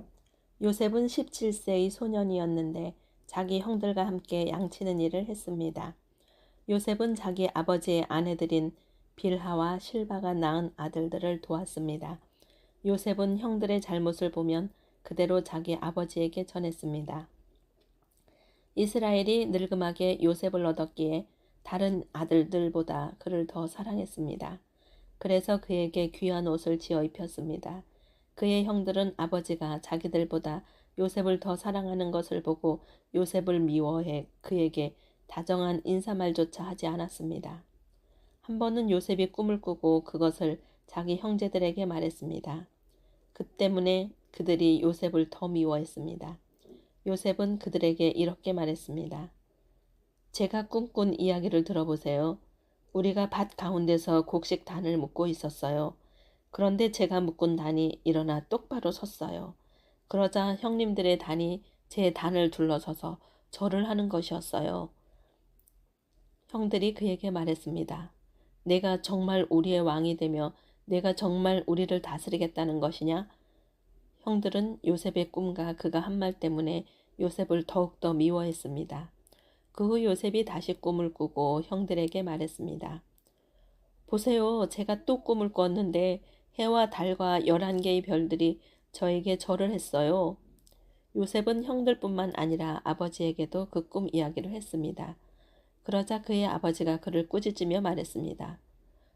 S1: 요셉은 17세의 소년이었는데 자기 형들과 함께 양치는 일을 했습니다. 요셉은 자기 아버지의 아내들인 빌하와 실바가 낳은 아들들을 도왔습니다. 요셉은 형들의 잘못을 보면 그대로 자기 아버지에게 전했습니다. 이스라엘이 늙음하게 요셉을 얻었기에 다른 아들들보다 그를 더 사랑했습니다. 그래서 그에게 귀한 옷을 지어 입혔습니다. 그의 형들은 아버지가 자기들보다 요셉을 더 사랑하는 것을 보고 요셉을 미워해 그에게 다정한 인사말조차 하지 않았습니다. 한 번은 요셉이 꿈을 꾸고 그것을 자기 형제들에게 말했습니다. 그 때문에 그들이 요셉을 더 미워했습니다. 요셉은 그들에게 이렇게 말했습니다. 제가 꿈꾼 이야기를 들어보세요. 우리가 밭 가운데서 곡식단을 묶고 있었어요. 그런데 제가 묶은 단이 일어나 똑바로 섰어요. 그러자 형님들의 단이 제 단을 둘러서서 절을 하는 것이었어요. 형들이 그에게 말했습니다. 내가 정말 우리의 왕이 되며 내가 정말 우리를 다스리겠다는 것이냐? 형들은 요셉의 꿈과 그가 한 말 때문에 요셉을 더욱더 미워했습니다. 그 후 요셉이 다시 꿈을 꾸고 형들에게 말했습니다. 보세요, 제가 또 꿈을 꿨는데 해와 달과 11개의 별들이 저에게 절을 했어요. 요셉은 형들뿐만 아니라 아버지에게도 그 꿈 이야기를 했습니다. 그러자 그의 아버지가 그를 꾸짖으며 말했습니다.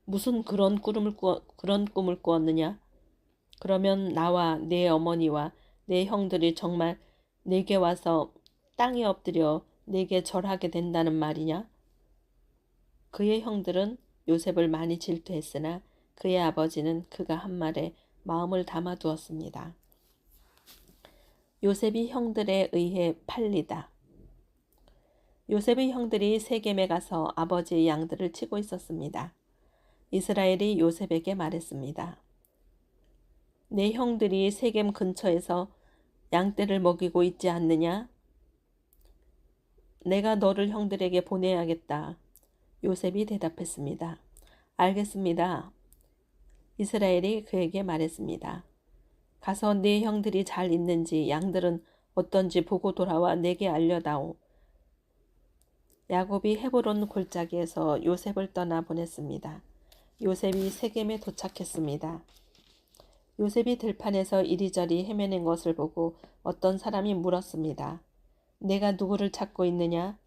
S1: 무슨 그런 꿈을 꾸었느냐? 그러면 나와 내 어머니와 내 형들이 정말 내게 와서 땅에 엎드려 내게 절하게 된다는 말이냐? 그의 형들은 요셉을 많이 질투했으나 그의 아버지는 그가 한 말에 마음을 담아두었습니다. 요셉이 형들에 의해 팔리다. 요셉의 형들이 세겜에 가서 아버지의 양들을 치고 있었습니다. 이스라엘이 요셉에게 말했습니다. 내 형들이 세겜 근처에서 양떼를 먹이고 있지 않느냐? 내가 너를 형들에게 보내야겠다. 요셉이 대답했습니다. 알겠습니다. 이스라엘이 그에게 말했습니다. 가서 네 형들이 잘 있는지 양들은 어떤지 보고 돌아와 내게 알려다오. 야곱이 헤브론 골짜기에서 요셉을 떠나 보냈습니다. 요셉이 세겜에 도착했습니다. 요셉이 들판에서 이리저리 헤매는 것을 보고 어떤 사람이 물었습니다. 내가 누구를 찾고 있느냐?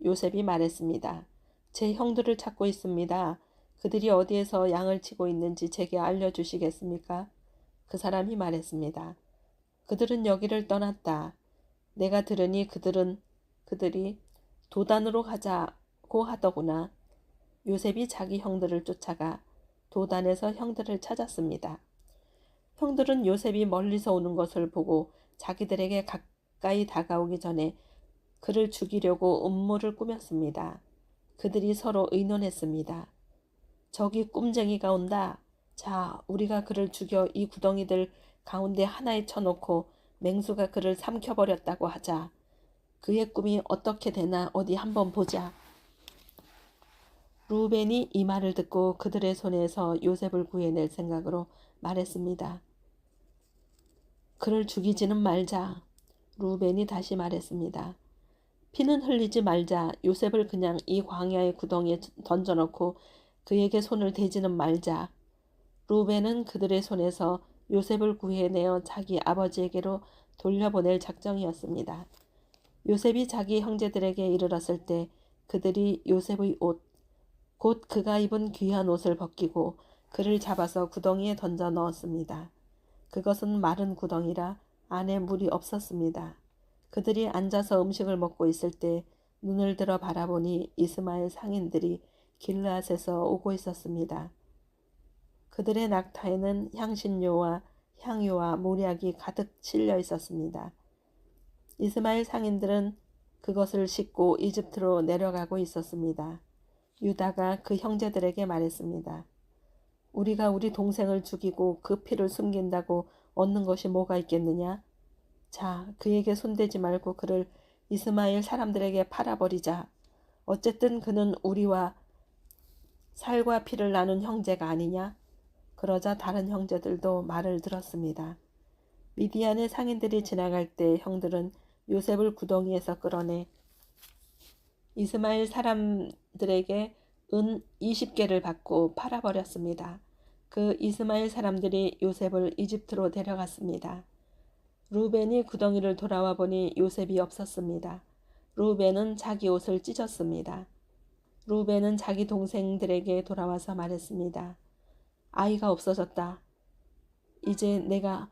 S1: 요셉이 말했습니다. 제 형들을 찾고 있습니다. 그들이 어디에서 양을 치고 있는지 제게 알려주시겠습니까? 그 사람이 말했습니다. 그들은 여기를 떠났다. 내가 들으니 그들이 도단으로 가자고 하더구나. 요셉이 자기 형들을 쫓아가 도단에서 형들을 찾았습니다. 형들은 요셉이 멀리서 오는 것을 보고 자기들에게 가까이 다가오기 전에 그를 죽이려고 음모를 꾸몄습니다. 그들이 서로 의논했습니다. 저기 꼼쟁이가 온다. 자, 우리가 그를 죽여 이 구덩이들 가운데 하나에 쳐놓고 맹수가 그를 삼켜버렸다고 하자. 그의 꿈이 어떻게 되나 어디 한번 보자. 루벤이 이 말을 듣고 그들의 손에서 요셉을 구해낼 생각으로 말했습니다. 그를 죽이지는 말자. 루벤이 다시 말했습니다. 피는 흘리지 말자. 요셉을 그냥 이 광야의 구덩이에 던져놓고 그에게 손을 대지는 말자. 루벤은 그들의 손에서 요셉을 구해내어 자기 아버지에게로 돌려보낼 작정이었습니다. 요셉이 자기 형제들에게 이르렀을 때 그들이 요셉의 옷, 곧 그가 입은 귀한 옷을 벗기고 그를 잡아서 구덩이에 던져 넣었습니다. 그것은 마른 구덩이라 안에 물이 없었습니다. 그들이 앉아서 음식을 먹고 있을 때 눈을 들어 바라보니 이스마엘 상인들이 길르앗에서 오고 있었습니다. 그들의 낙타에는 향신료와 향유와 몰약이 가득 실려 있었습니다. 이스마엘 상인들은 그것을 싣고 이집트로 내려가고 있었습니다. 유다가 그 형제들에게 말했습니다. 우리가 우리 동생을 죽이고 그 피를 숨긴다고 얻는 것이 뭐가 있겠느냐? 자, 그에게 손대지 말고 그를 이스마엘 사람들에게 팔아버리자. 어쨌든 그는 우리와 살과 피를 나눈 형제가 아니냐? 그러자 다른 형제들도 말을 들었습니다. 미디안의 상인들이 지나갈 때 형들은 요셉을 구덩이에서 끌어내 이스마엘 사람들에게 은 20개를 받고 팔아버렸습니다. 그 이스마엘 사람들이 요셉을 이집트로 데려갔습니다. 루벤이 구덩이를 돌아와 보니 요셉이 없었습니다. 루벤은 자기 옷을 찢었습니다. 루벤은 자기 동생들에게 돌아와서 말했습니다. 아이가 없어졌다. 이제 내가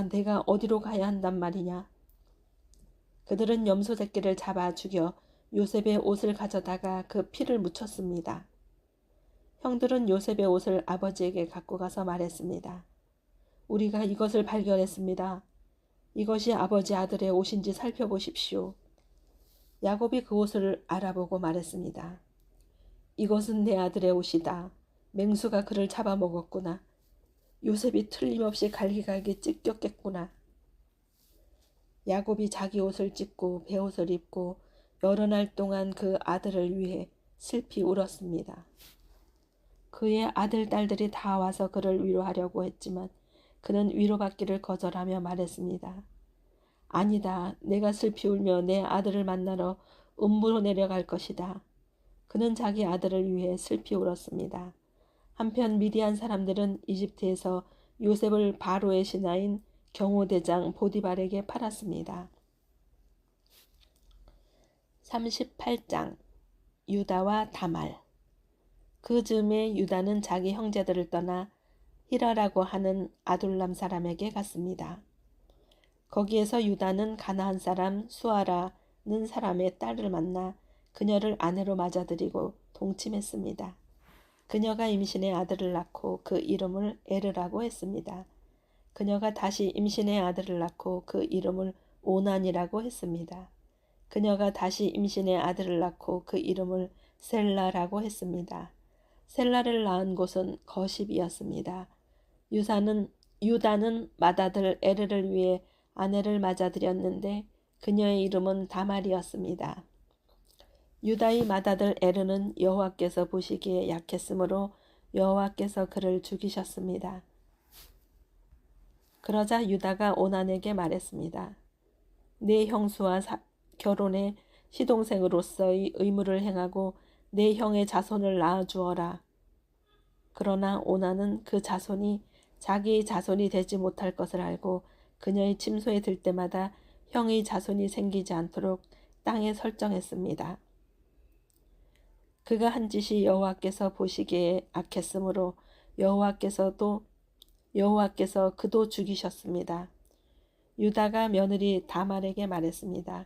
S1: 내가 어디로 가야 한단 말이냐. 그들은 염소 새끼를 잡아 죽여 요셉의 옷을 가져다가 그 피를 묻혔습니다. 형들은 요셉의 옷을 아버지에게 갖고 가서 말했습니다. 우리가 이것을 발견했습니다. 이것이 아버지 아들의 옷인지 살펴보십시오. 야곱이 그 옷을 알아보고 말했습니다. 이것은 내 아들의 옷이다. 맹수가 그를 잡아먹었구나. 요셉이 틀림없이 갈기갈기 찢겼겠구나. 야곱이 자기 옷을 찢고 베옷을 입고 여러 날 동안 그 아들을 위해 슬피 울었습니다. 그의 아들, 딸들이 다 와서 그를 위로하려고 했지만 그는 위로받기를 거절하며 말했습니다. 아니다. 내가 슬피 울며 내 아들을 만나러 음부로 내려갈 것이다. 그는 자기 아들을 위해 슬피 울었습니다. 한편 미디안 사람들은 이집트에서 요셉을 바로의 신하인 경호대장 보디발에게 팔았습니다. 38장 유다와 다말. 그 즈음에 유다는 자기 형제들을 떠나 히라라고 하는 아둘람 사람에게 갔습니다. 거기에서 유다는 가나안 사람 수아라는 사람의 딸을 만나 그녀를 아내로 맞아들이고 동침했습니다. 그녀가 임신의 아들을 낳고 그 이름을 에르라고 했습니다. 그녀가 다시 임신의 아들을 낳고 그 이름을 오난이라고 했습니다. 그녀가 다시 임신의 아들을 낳고 그 이름을 셀라라고 했습니다. 셀라를 낳은 곳은 거십이었습니다. 유다는 맏아들 에르를 위해 아내를 맞아들였는데 그녀의 이름은 다말이었습니다. 유다의 맏아들 에르는 여호와께서 보시기에 약했으므로 여호와께서 그를 죽이셨습니다. 그러자 유다가 오난에게 말했습니다. 내 형수와 결혼해 시동생으로서의 의무를 행하고 내 형의 자손을 낳아주어라. 그러나 오난은 그 자손이 자기의 자손이 되지 못할 것을 알고 그녀의 침소에 들 때마다 형의 자손이 생기지 않도록 땅에 설정했습니다. 그가 한 짓이 여호와께서 보시기에 악했으므로 여호와께서 그도 죽이셨습니다. 유다가 며느리 다말에게 말했습니다.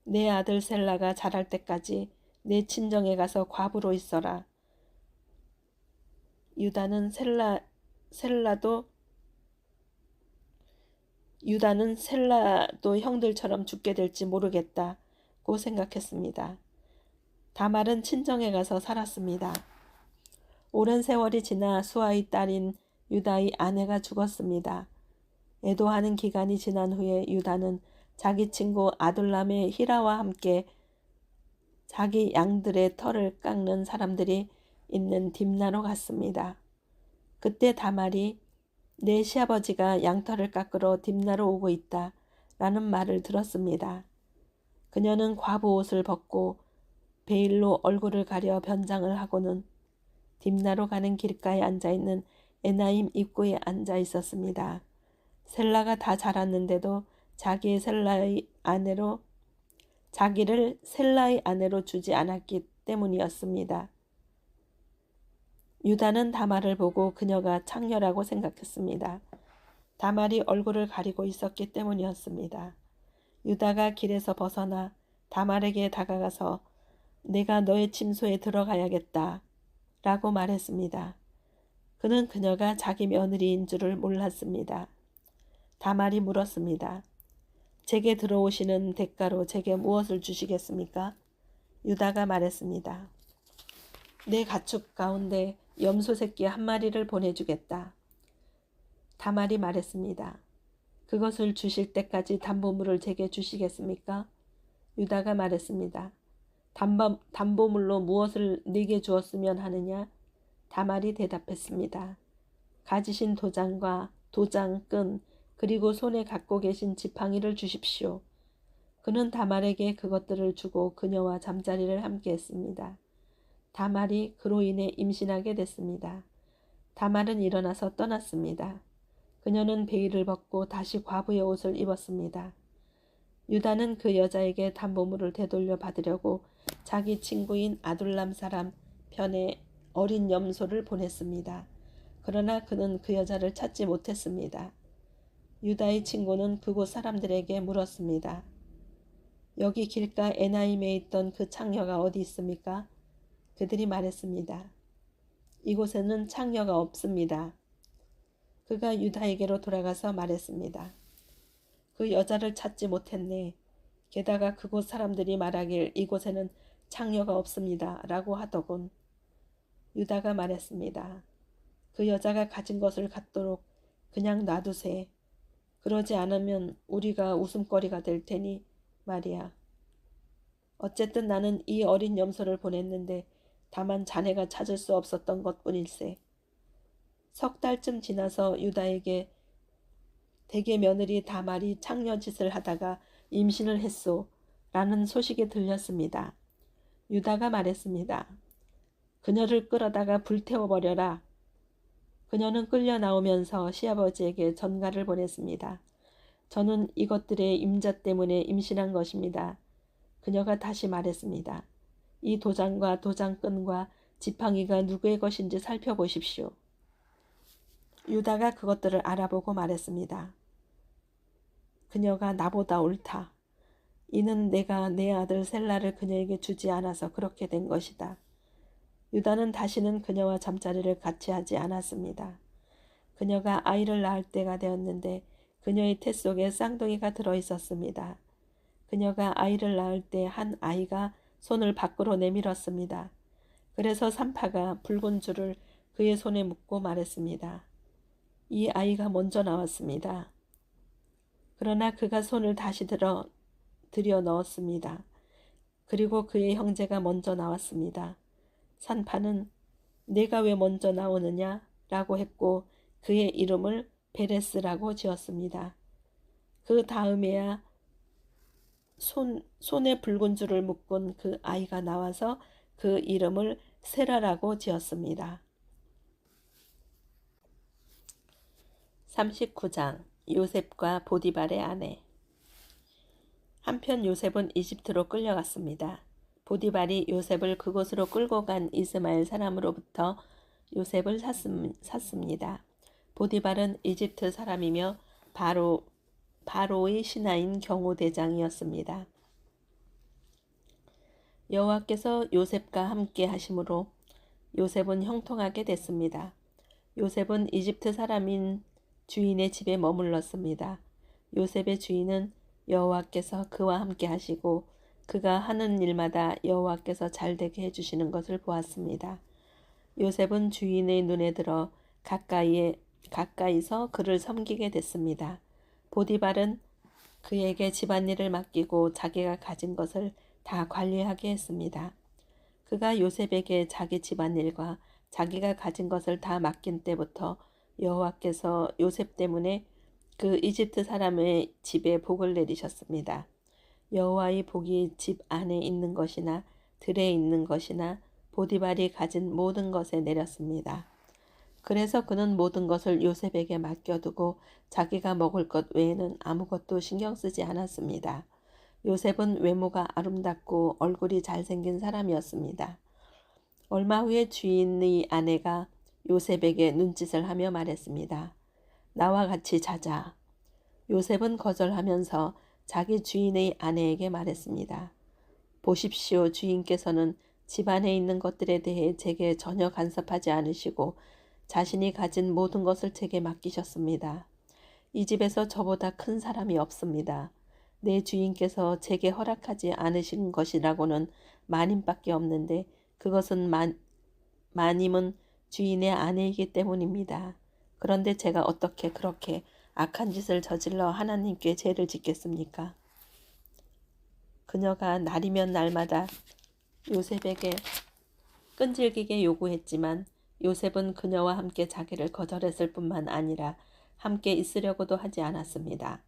S1: 내 아들 셀라가 자랄 때까지 내 친정에 가서 과부로 있어라. 유다는 셀라도 형들처럼 죽게 될지 모르겠다고 생각했습니다. 다말은 친정에 가서 살았습니다. 오랜 세월이 지나 수아의 딸인 유다의 아내가 죽었습니다. 애도하는 기간이 지난 후에 유다는 자기 친구 아둘람의 히라와 함께 자기 양들의 털을 깎는 사람들이 있는 딥나로 갔습니다. 그때 다말이 내 시아버지가 양털을 깎으러 딥나로 오고 있다 라는 말을 들었습니다. 그녀는 과부 옷을 벗고 베일로 얼굴을 가려 변장을 하고는 딥나로 가는 길가에 앉아있는 에나임 입구에 앉아 있었습니다. 셀라가 다 자랐는데도 자기를 셀라의 아내로 주지 않았기 때문이었습니다. 유다는 다말을 보고 그녀가 창녀라고 생각했습니다. 다말이 얼굴을 가리고 있었기 때문이었습니다. 유다가 길에서 벗어나 다말에게 다가가서 내가 너의 침소에 들어가야겠다 라고 말했습니다. 그는 그녀가 자기 며느리인 줄을 몰랐습니다. 다말이 물었습니다. 제게 들어오시는 대가로 제게 무엇을 주시겠습니까? 유다가 말했습니다. 내 가축 가운데 염소 새끼 한 마리를 보내주겠다. 다말이 말했습니다. 그것을 주실 때까지 담보물을 제게 주시겠습니까? 유다가 말했습니다. 담보물로 무엇을 네게 주었으면 하느냐? 다말이 대답했습니다. 가지신 도장과 도장끈 그리고 손에 갖고 계신 지팡이를 주십시오. 그는 다말에게 그것들을 주고 그녀와 잠자리를 함께 했습니다. 다말이 그로 인해 임신하게 됐습니다. 다말은 일어나서 떠났습니다. 그녀는 베일을 벗고 다시 과부의 옷을 입었습니다. 유다는 그 여자에게 담보물을 되돌려 받으려고 자기 친구인 아둘람 사람 편에 어린 염소를 보냈습니다. 그러나 그는 그 여자를 찾지 못했습니다. 유다의 친구는 그곳 사람들에게 물었습니다. 여기 길가 에나임에 있던 그 창녀가 어디 있습니까? 그들이 말했습니다. 이곳에는 창녀가 없습니다. 그가 유다에게로 돌아가서 말했습니다. 그 여자를 찾지 못했네. 게다가 그곳 사람들이 말하길 이곳에는 창녀가 없습니다. 라고 하더군. 유다가 말했습니다. 그 여자가 가진 것을 갖도록 그냥 놔두세. 그러지 않으면 우리가 웃음거리가 될 테니 말이야. 어쨌든 나는 이 어린 염소를 보냈는데 다만 자네가 찾을 수 없었던 것뿐일세. 석 달쯤 지나서 유다에게 대개 며느리 다말이 창녀짓을 하다가 임신을 했소. 라는 소식이 들렸습니다. 유다가 말했습니다. 그녀를 끌어다가 불태워버려라. 그녀는 끌려 나오면서 시아버지에게 전가를 보냈습니다. 저는 이것들의 임자 때문에 임신한 것입니다. 그녀가 다시 말했습니다. 이 도장과 도장끈과 지팡이가 누구의 것인지 살펴보십시오. 유다가 그것들을 알아보고 말했습니다. 그녀가 나보다 옳다. 이는 내가 내 아들 셀라를 그녀에게 주지 않아서 그렇게 된 것이다. 유다는 다시는 그녀와 잠자리를 같이 하지 않았습니다. 그녀가 아이를 낳을 때가 되었는데 그녀의 태 속에 쌍둥이가 들어 있었습니다. 그녀가 아이를 낳을 때 한 아이가 손을 밖으로 내밀었습니다. 그래서 산파가 붉은 줄을 그의 손에 묶고 말했습니다. 이 아이가 먼저 나왔습니다. 그러나 그가 손을 다시 들여 넣었습니다. 그리고 그의 형제가 먼저 나왔습니다. 산파는 내가 왜 먼저 나오느냐? 라고 했고 그의 이름을 베레스라고 지었습니다. 그 다음에야 손에 붉은 줄을 묶은 그 아이가 나와서 그 이름을 세라라고 지었습니다. 39장 요셉과 보디발의 아내. 한편 요셉은 이집트로 끌려갔습니다. 보디발이 요셉을 그곳으로 끌고 간 이스마엘 사람으로부터 요셉을 샀습니다. 보디발은 이집트 사람이며 바로의 신하인 경호대장이었습니다. 여호와께서 요셉과 함께 하심으로 요셉은 형통하게 됐습니다. 요셉은 이집트 사람인 주인의 집에 머물렀습니다. 요셉의 주인은 여호와께서 그와 함께 하시고 그가 하는 일마다 여호와께서 잘되게 해주시는 것을 보았습니다. 요셉은 주인의 눈에 들어 가까이서 그를 섬기게 됐습니다. 보디발은 그에게 집안일을 맡기고 자기가 가진 것을 다 관리하게 했습니다. 그가 요셉에게 자기 집안일과 자기가 가진 것을 다 맡긴 때부터 여호와께서 요셉 때문에 그 이집트 사람의 집에 복을 내리셨습니다. 여호와의 복이 집 안에 있는 것이나 들에 있는 것이나 보디발이 가진 모든 것에 내렸습니다. 그래서 그는 모든 것을 요셉에게 맡겨두고 자기가 먹을 것 외에는 아무것도 신경 쓰지 않았습니다. 요셉은 외모가 아름답고 얼굴이 잘생긴 사람이었습니다. 얼마 후에 주인의 아내가 요셉에게 눈짓을 하며 말했습니다. 나와 같이 자자. 요셉은 거절하면서 자기 주인의 아내에게 말했습니다. 보십시오. 주인께서는 집안에 있는 것들에 대해 제게 전혀 간섭하지 않으시고 자신이 가진 모든 것을 제게 맡기셨습니다. 이 집에서 저보다 큰 사람이 없습니다. 내 주인께서 제게 허락하지 않으신 것이라고는 마님밖에 없는데 그것은 마님은 주인의 아내이기 때문입니다. 그런데 제가 어떻게 그렇게 악한 짓을 저질러 하나님께 죄를 짓겠습니까? 그녀가 날이면 날마다 요셉에게 끈질기게 요구했지만 요셉은 그녀와 함께 자기를 거절했을 뿐만 아니라 함께 있으려고도 하지 않았습니다.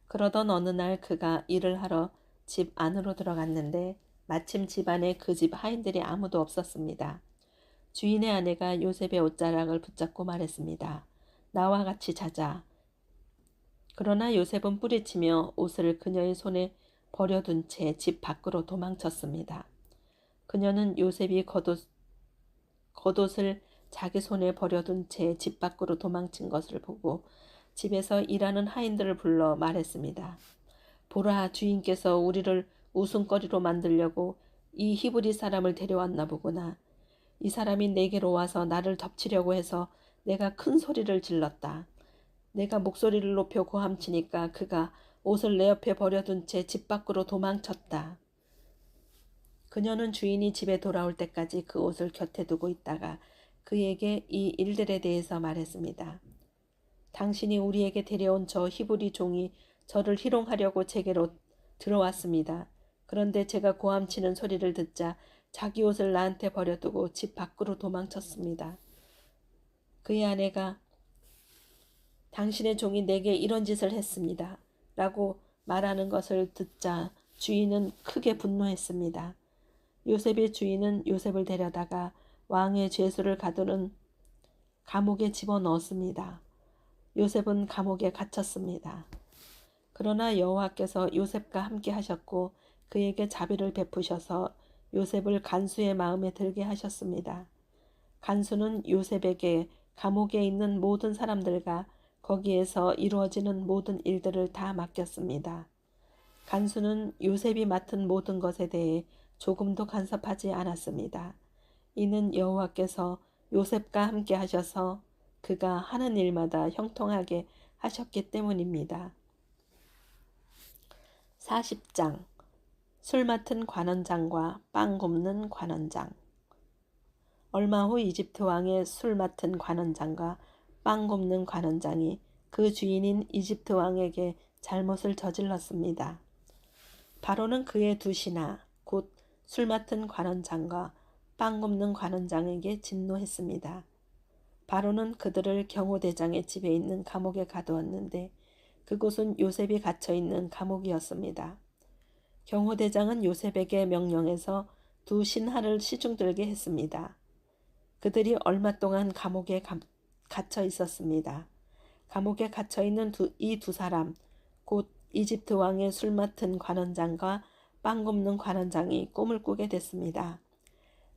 S1: 그러던 어느 날 그가 일을 하러 집 안으로 들어갔는데 마침 집안에 그 집 하인들이 아무도 없었습니다. 주인의 아내가 요셉의 옷자락을 붙잡고 말했습니다. 나와 같이 자자. 그러나 요셉은 뿌리치며 옷을 그녀의 손에 버려둔 채 집 밖으로 도망쳤습니다. 그녀는 요셉이 겉옷을 자기 손에 버려둔 채 집 밖으로 도망친 것을 보고 집에서 일하는 하인들을 불러 말했습니다. 보라, 주인께서 우리를 웃음거리로 만들려고 이 히브리 사람을 데려왔나 보구나. 이 사람이 내게로 와서 나를 덮치려고 해서 내가 큰 소리를 질렀다. 내가 목소리를 높여 고함치니까 그가 옷을 내 옆에 버려둔 채 집 밖으로 도망쳤다. 그녀는 주인이 집에 돌아올 때까지 그 옷을 곁에 두고 있다가 그에게 이 일들에 대해서 말했습니다. 당신이 우리에게 데려온 저 히브리 종이 저를 희롱하려고 제게로 들어왔습니다. 그런데 제가 고함치는 소리를 듣자 자기 옷을 나한테 버려두고 집 밖으로 도망쳤습니다. 그의 아내가 당신의 종이 내게 이런 짓을 했습니다. 라고 말하는 것을 듣자 주인은 크게 분노했습니다. 요셉의 주인은 요셉을 데려다가 왕의 죄수를 가두는 감옥에 집어넣었습니다. 요셉은 감옥에 갇혔습니다. 그러나 여호와께서 요셉과 함께 하셨고 그에게 자비를 베푸셔서 요셉을 간수의 마음에 들게 하셨습니다. 간수는 요셉에게 감옥에 있는 모든 사람들과 거기에서 이루어지는 모든 일들을 다 맡겼습니다. 간수는 요셉이 맡은 모든 것에 대해 조금도 간섭하지 않았습니다. 이는 여호와께서 요셉과 함께 하셔서 그가 하는 일마다 형통하게 하셨기 때문입니다. 40장 술 맡은 관원장과 빵 굽는 관원장. 얼마 후 이집트 왕의 술 맡은 관원장과 빵 굽는 관원장이 그 주인인 이집트 왕에게 잘못을 저질렀습니다. 바로는 그의 두 신하 곧 술 맡은 관원장과 빵 굽는 관원장에게 진노했습니다. 바로는 그들을 경호대장의 집에 있는 감옥에 가두었는데 그곳은 요셉이 갇혀있는 감옥이었습니다. 경호대장은 요셉에게 명령해서 두 신하를 시중들게 했습니다. 그들이 얼마 동안 감옥에 갇혀 있었습니다. 감옥에 갇혀있는 이 두 사람, 곧 이집트 왕의 술 맡은 관원장과 빵 굽는 관원장이 꿈을 꾸게 됐습니다.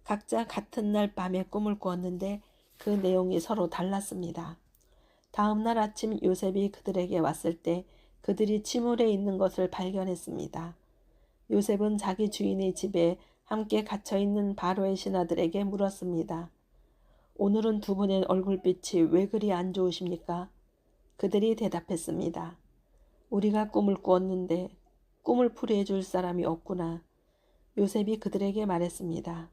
S1: 각자 같은 날 밤에 꿈을 꾸었는데 그 내용이 서로 달랐습니다. 다음 날 아침 요셉이 그들에게 왔을 때 그들이 침울해 있는 것을 발견했습니다. 요셉은 자기 주인의 집에 함께 갇혀있는 바로의 신하들에게 물었습니다. 오늘은 두 분의 얼굴빛이 왜 그리 안 좋으십니까? 그들이 대답했습니다. 우리가 꿈을 꾸었는데 꿈을 풀이해 줄 사람이 없구나. 요셉이 그들에게 말했습니다.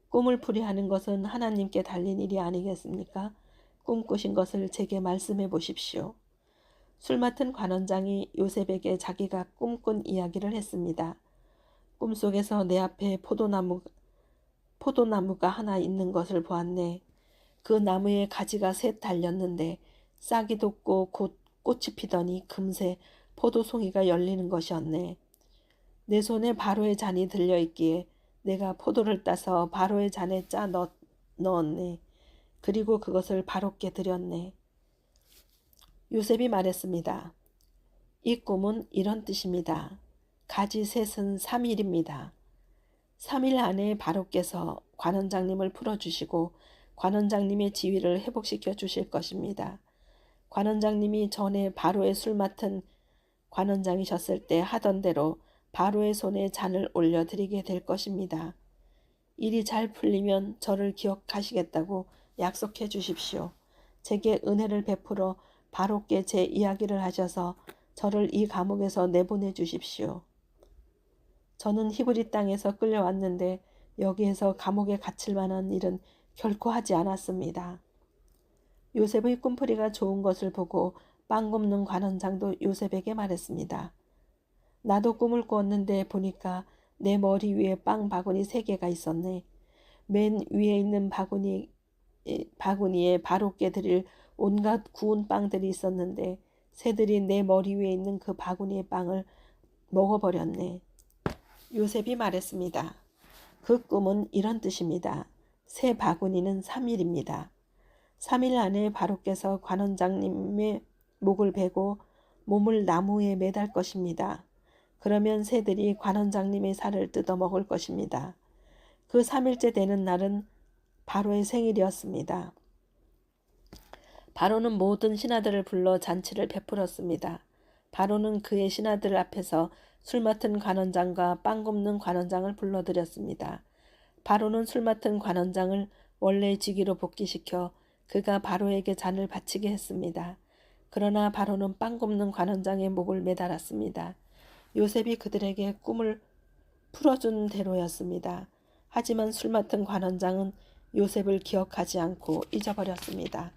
S1: 꿈을 풀이하는 것은 하나님께 달린 일이 아니겠습니까? 꿈꾸신 것을 제게 말씀해 보십시오. 술 맡은 관원장이 요셉에게 자기가 꿈꾼 이야기를 했습니다. 꿈속에서 내 앞에 포도나무가 하나 있는 것을 보았네. 그 나무에 가지가 셋 달렸는데 싹이 돋고 곧 꽃이 피더니 금세 포도송이가 열리는 것이었네. 내 손에 바로의 잔이 들려있기에 내가 포도를 따서 바로의 잔에 짜 넣었네. 그리고 그것을 바로께 드렸네. 요셉이 말했습니다. 이 꿈은 이런 뜻입니다. 가지 셋은 3일입니다. 3일 안에 바로께서 관원장님을 풀어주시고 관원장님의 지위를 회복시켜 주실 것입니다. 관원장님이 전에 바로의 술 맡은 관원장이셨을 때 하던 대로 바로의 손에 잔을 올려드리게 될 것입니다. 일이 잘 풀리면 저를 기억하시겠다고 약속해 주십시오. 제게 은혜를 베풀어 바로께 제 이야기를 하셔서 저를 이 감옥에서 내보내 주십시오. 저는 히브리 땅에서 끌려왔는데 여기에서 감옥에 갇힐 만한 일은 결코 하지 않았습니다. 요셉의 꿈풀이가 좋은 것을 보고 빵 굽는 관원장도 요셉에게 말했습니다. 나도 꿈을 꾸었는데 보니까 내 머리 위에 빵 바구니 3개가 있었네. 맨 위에 있는 바구니에 바로께 드릴 온갖 구운 빵들이 있었는데 새들이 내 머리 위에 있는 그 바구니의 빵을 먹어버렸네. 요셉이 말했습니다. 그 꿈은 이런 뜻입니다. 새 바구니는 3일입니다. 3일 안에 바로께서 관원장님의 목을 베고 몸을 나무에 매달 것입니다. 그러면 새들이 관원장님의 살을 뜯어 먹을 것입니다. 그 3일째 되는 날은 바로의 생일이었습니다. 바로는 모든 신하들을 불러 잔치를 베풀었습니다. 바로는 그의 신하들 앞에서 술 맡은 관원장과 빵 굽는 관원장을 불러들였습니다. 바로는 술 맡은 관원장을 원래의 직위로 복귀시켜 그가 바로에게 잔을 바치게 했습니다. 그러나 바로는 빵 굽는 관원장의 목을 매달았습니다. 요셉이 그들에게 꿈을 풀어준 대로였습니다. 하지만 술 맡은 관원장은 요셉을 기억하지 않고 잊어버렸습니다.